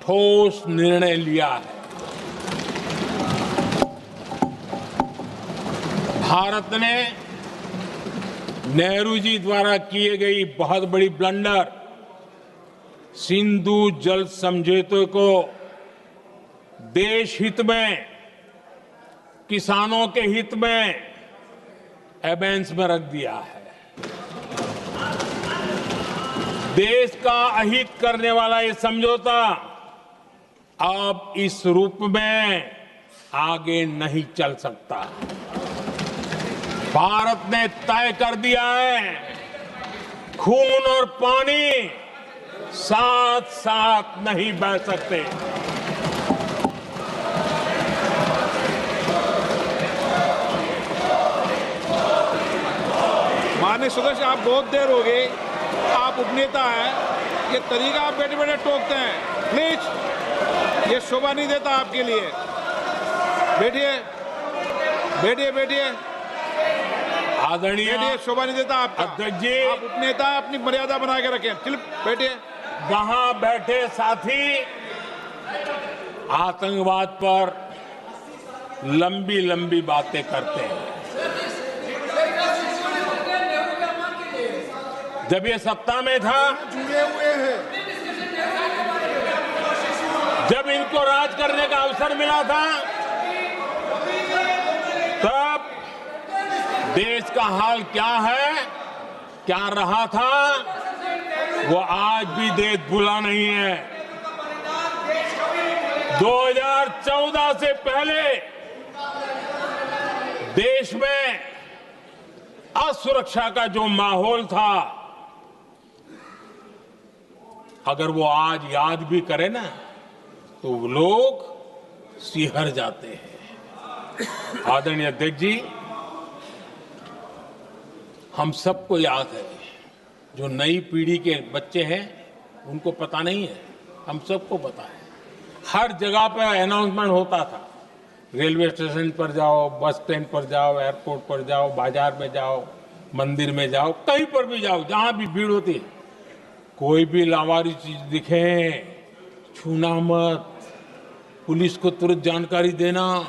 ठोस निर्णय लिया है। भारत ने नेहरू जी द्वारा किए गई बहुत बड़ी ब्लंडर, सिंधु जल समझौते को देश हित में, किसानों के हित में एबेंस में रख दिया है। देश का अहित करने वाला ये समझौता अब इस रूप में आगे नहीं चल सकता। भारत ने तय कर दिया है, खून और पानी साथ साथ नहीं बह सकते। माननीय सदस्य, आप बहुत देर हो गई, आप उपनेता हैं, ये तरीका आप बैठे बैठे टोकते हैं। प्लीज, ये शोभा नहीं देता आपके लिए। बैठिए बैठिए बैठिए आदरणीय, बैठिए, शोभा नहीं देता आपका। अध्यक्ष जी, आप उपनेता हैं, अपनी मर्यादा बना के रखें। चलिए बैठिए। वहां बैठे साथी आतंकवाद पर लंबी लंबी बातें करते हैं। जब ये सत्ता में था, जुड़े हुए हैं। जब इनको राज करने का अवसर मिला था, तब देश का हाल क्या है, क्या रहा था, वो आज भी देश भूला नहीं है। 2014 से पहले देश में असुरक्षा का जो माहौल था, अगर वो आज याद भी करे ना तो लोग सिहर जाते हैं। आदरणीय अध्यक्ष जी, हम सबको याद है, जो नई पीढ़ी के बच्चे हैं उनको पता नहीं है, हम सबको पता है। हर जगह पर अनाउंसमेंट होता था, रेलवे स्टेशन पर जाओ, बस स्टैंड पर जाओ, एयरपोर्ट पर जाओ, बाजार में जाओ, मंदिर में जाओ, कहीं पर भी जाओ, जहां भी भीड़ होती है, कोई भी लावारिस चीज दिखे छूना मत, पुलिस को तुरंत जानकारी देना,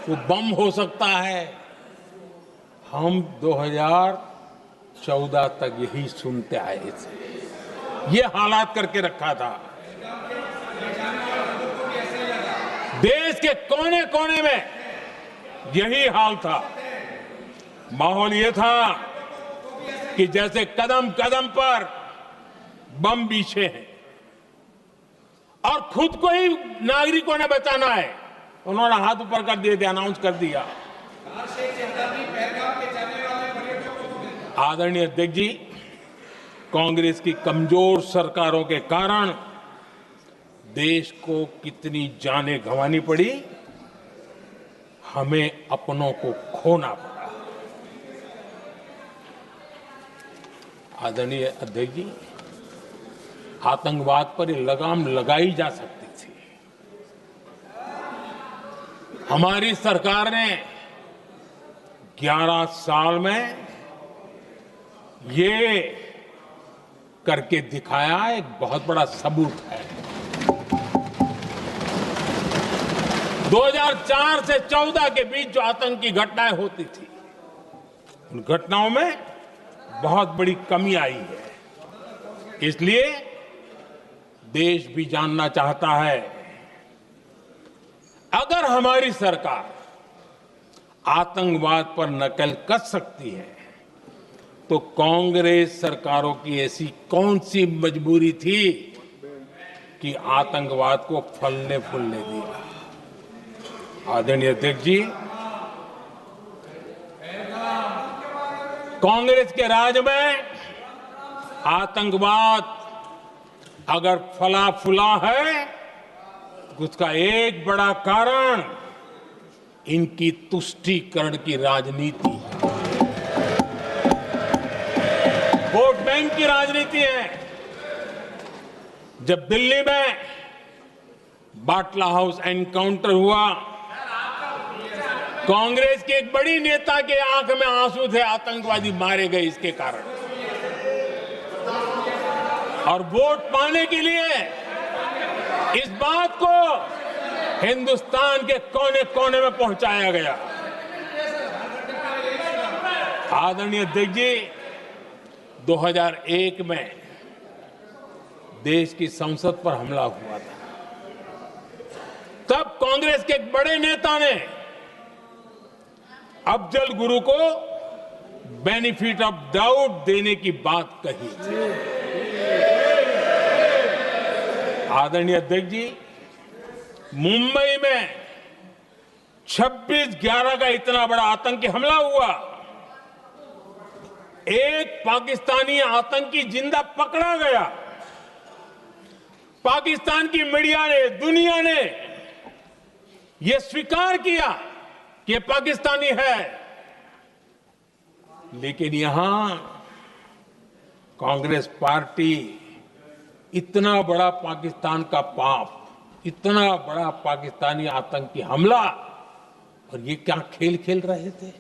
वो बम हो सकता है। हम 2014 तक यही सुनते आए थे, ये हालात करके रखा था। देश के कोने कोने में यही हाल था। माहौल ये था कि जैसे कदम कदम पर बम बिछे हैं और खुद को ही नागरिकों ने बचाना है। उन्होंने हाथ ऊपर कर दिए थे, अनाउंस कर दिया। आदरणीय अध्यक्ष जी, कांग्रेस की कमजोर सरकारों के कारण देश को कितनी जानें गंवानी पड़ी, हमें अपनों को खोना पड़ा। आदरणीय अध्यक्ष जी, आतंकवाद पर लगाम लगाई जा सकती थी। हमारी सरकार ने 11 साल में ये करके दिखाया, एक बहुत बड़ा सबूत है। 2004 से 14 के बीच जो आतंकी घटनाएं होती थी, उन घटनाओं में बहुत बड़ी कमी आई है। इसलिए देश भी जानना चाहता है, अगर हमारी सरकार आतंकवाद पर नकेल कस सकती है तो कांग्रेस सरकारों की ऐसी कौन सी मजबूरी थी कि आतंकवाद को फलने फूलने दिया। आदरणीय अध्यक्ष जी, कांग्रेस के राज में आतंकवाद अगर फला फूला है तो उसका एक बड़ा कारण इनकी तुष्टीकरण की राजनीति है, वोट बैंक की राजनीति है। जब दिल्ली में बाटला हाउस एनकाउंटर हुआ, कांग्रेस के एक बड़ी नेता के आंख में आंसू थे, आतंकवादी मारे गए इसके कारण। और वोट पाने के लिए इस बात को हिंदुस्तान के कोने कोने में पहुंचाया गया। आदरणीय अध्यक्ष जी, 2001 में देश की संसद पर हमला हुआ था। तब कांग्रेस के एक बड़े नेता ने अफजल गुरु को बेनिफिट ऑफ डाउट देने की बात कही थी। आदरणीय अध्यक्ष जी, मुंबई में 26/11 का इतना बड़ा आतंकी हमला हुआ, एक पाकिस्तानी आतंकी जिंदा पकड़ा गया। पाकिस्तान की मीडिया ने, दुनिया ने यह स्वीकार किया कि पाकिस्तानी है, लेकिन यहां कांग्रेस पार्टी इतना बड़ा पाकिस्तान का पाप, इतना बड़ा पाकिस्तानी आतंकी हमला, और ये क्या खेल खेल रहे थे?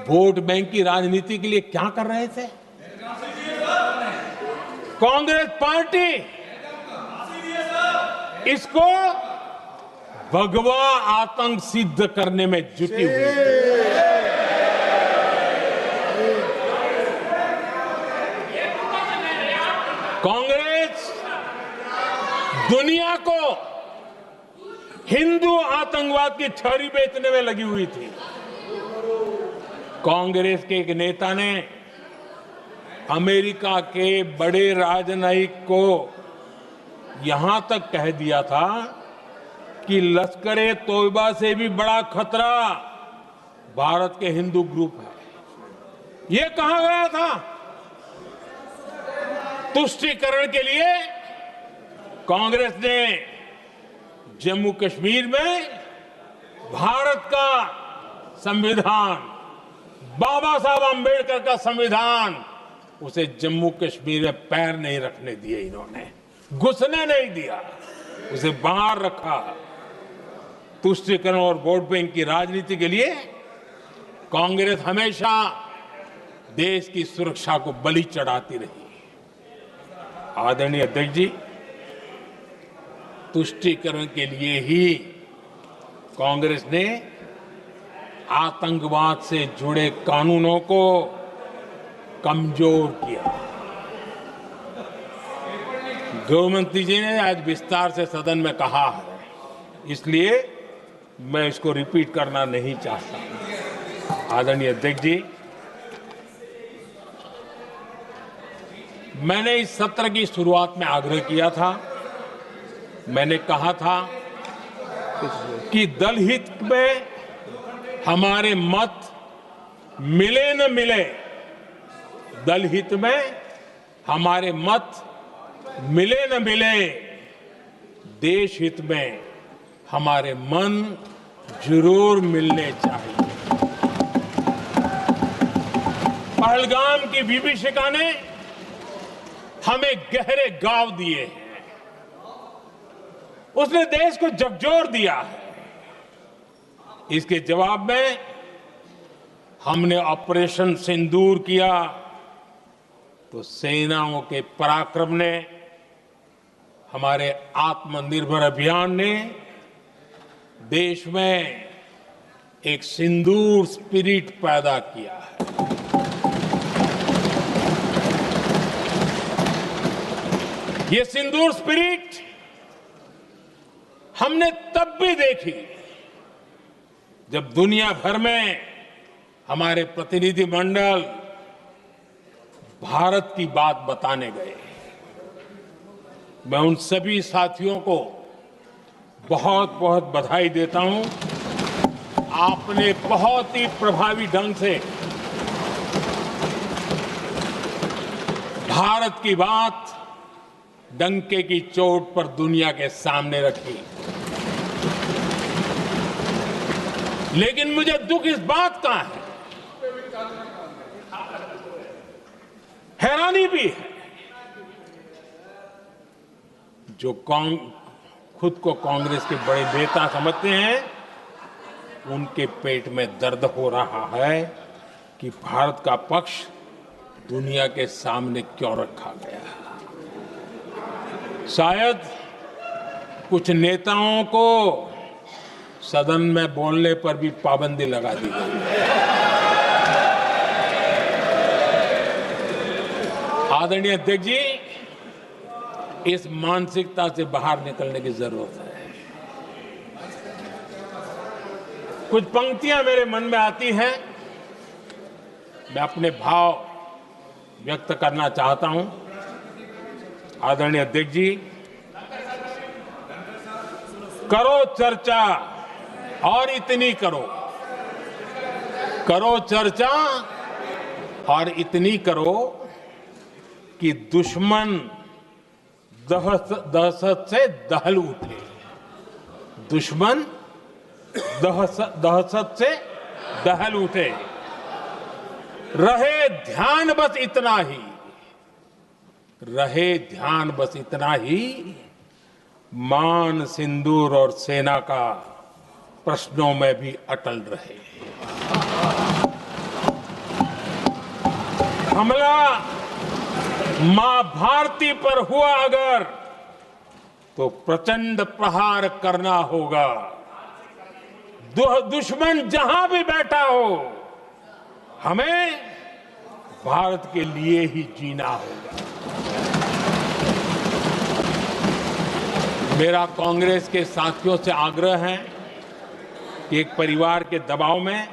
वोट बैंक की राजनीति के लिए क्या कर रहे थे? कांग्रेस पार्टी इसको भगवा आतंक सिद्ध करने में जुटी हुई है। कांग्रेस दुनिया को हिंदू आतंकवाद की छड़ी बेचने में लगी हुई थी। कांग्रेस के एक नेता ने अमेरिका के बड़े राजनयिक को यहां तक कह दिया था कि लश्कर-ए तोयबा से भी बड़ा खतरा भारत के हिंदू ग्रुप है। ये कहा गया था तुष्टीकरण के लिए कांग्रेस ने जम्मू कश्मीर में भारत का संविधान, बाबा साहब आंबेडकर का संविधान, उसे जम्मू कश्मीर में पैर नहीं रखने दिए, इन्होंने घुसने नहीं दिया, उसे बाहर रखा। तुष्टीकरण और वोट बैंक की राजनीति के लिए कांग्रेस हमेशा देश की सुरक्षा को बलि चढ़ाती रही। आदरणीय अध्यक्ष जी, तुष्टीकरण के लिए ही कांग्रेस ने आतंकवाद से जुड़े कानूनों को कमजोर किया। गृहमंत्री जी ने आज विस्तार से सदन में कहा है, इसलिए मैं इसको रिपीट करना नहीं चाहता। आदरणीय अध्यक्ष जी, मैंने इस सत्र की शुरुआत में आग्रह किया था, मैंने कहा था कि दल हित में हमारे मत मिले न मिले, दल हित में हमारे मत मिले न मिले, देश हित में हमारे मन जरूर मिलने चाहिए। पहलगाम की विभीषिका ने हमें गहरे घाव दिए हैं, उसने देश को झकझोर दिया है। इसके जवाब में हमने ऑपरेशन सिंदूर किया तो सेनाओं के पराक्रम ने, हमारे आत्मनिर्भर अभियान ने देश में एक सिंदूर स्पिरिट पैदा किया है। ये सिंदूर स्पिरिट हमने तब भी देखी जब दुनिया भर में हमारे प्रतिनिधि मंडल भारत की बात बताने गए। मैं उन सभी साथियों को बहुत बहुत बधाई देता हूं। आपने बहुत ही प्रभावी ढंग से भारत की बात डंके की चोट पर दुनिया के सामने रखी। लेकिन मुझे दुख इस बात का है, हैरानी भी है, जो खुद को कांग्रेस के बड़े नेता समझते हैं, उनके पेट में दर्द हो रहा है कि भारत का पक्ष दुनिया के सामने क्यों रखा गया। शायद कुछ नेताओं को सदन में बोलने पर भी पाबंदी लगा दी गई। आदरणीय अध्यक्ष जी, इस मानसिकता से बाहर निकलने की जरूरत है। कुछ पंक्तियां मेरे मन में आती हैं, मैं अपने भाव व्यक्त करना चाहता हूं। आदरणीय अध्यक्ष जी, करो चर्चा और इतनी करो, करो चर्चा और इतनी करो कि दुश्मन दहशत से दहल उठे, दुश्मन दहशत से दहल उठे। रहे ध्यान बस इतना ही, रहे ध्यान बस इतना ही, मान सिंदूर और सेना का प्रश्नों में भी अटल रहे। हमला मां भारती पर हुआ अगर, तो प्रचंड प्रहार करना होगा। दुश्मन जहां भी बैठा हो, हमें भारत के लिए ही जीना होगा। मेरा कांग्रेस के साथियों से आग्रह है कि एक परिवार के दबाव में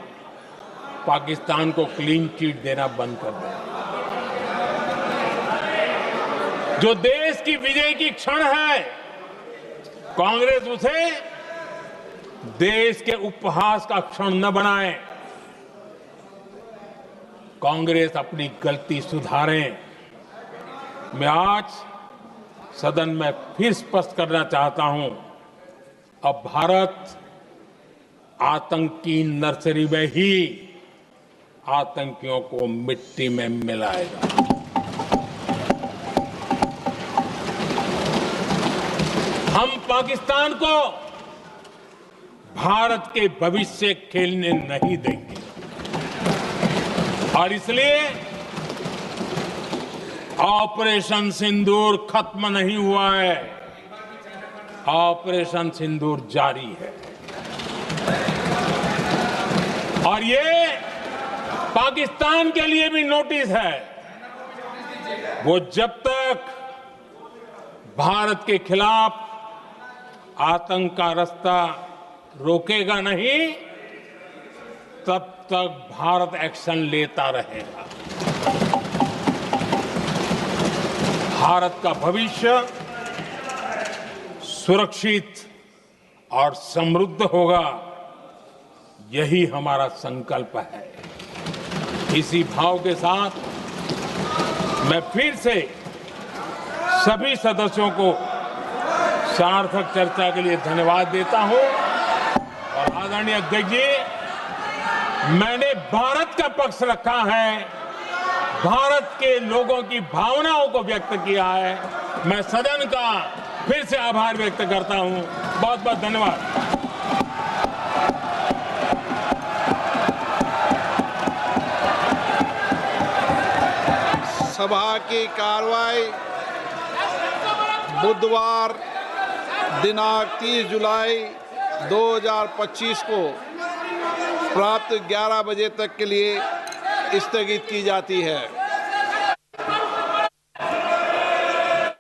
पाकिस्तान को क्लीन चिट देना बंद कर दें। जो देश की विजय की क्षण है, कांग्रेस उसे देश के उपहास का क्षण न बनाए। कांग्रेस अपनी गलती सुधारें। मैं आज सदन में फिर स्पष्ट करना चाहता हूं, अब भारत आतंक की नर्सरी में ही आतंकियों को मिट्टी में मिलाएगा। हम पाकिस्तान को भारत के भविष्य खेलने नहीं देंगे और इसलिए ऑपरेशन सिंदूर खत्म नहीं हुआ है, ऑपरेशन सिंदूर जारी है। और ये पाकिस्तान के लिए भी नोटिस है। वो जब तक भारत के खिलाफ आतंक का रास्ता रोकेगा नहीं, तब तक भारत एक्शन लेता रहेगा। भारत का भविष्य सुरक्षित और समृद्ध होगा, यही हमारा संकल्प है। इसी भाव के साथ मैं फिर से सभी सदस्यों को सार्थक चर्चा के लिए धन्यवाद देता हूं। और आदरणीय अध्यक्ष जी, मैंने भारत का पक्ष रखा है, भारत के लोगों की भावनाओं को व्यक्त किया है। मैं सदन का फिर से आभार व्यक्त करता हूं। बहुत बहुत धन्यवाद। सभा की कार्रवाई बुधवार दिनांक 30 जुलाई 2025 को प्राप्त 11 बजे तक के लिए स्थगित की जाती है।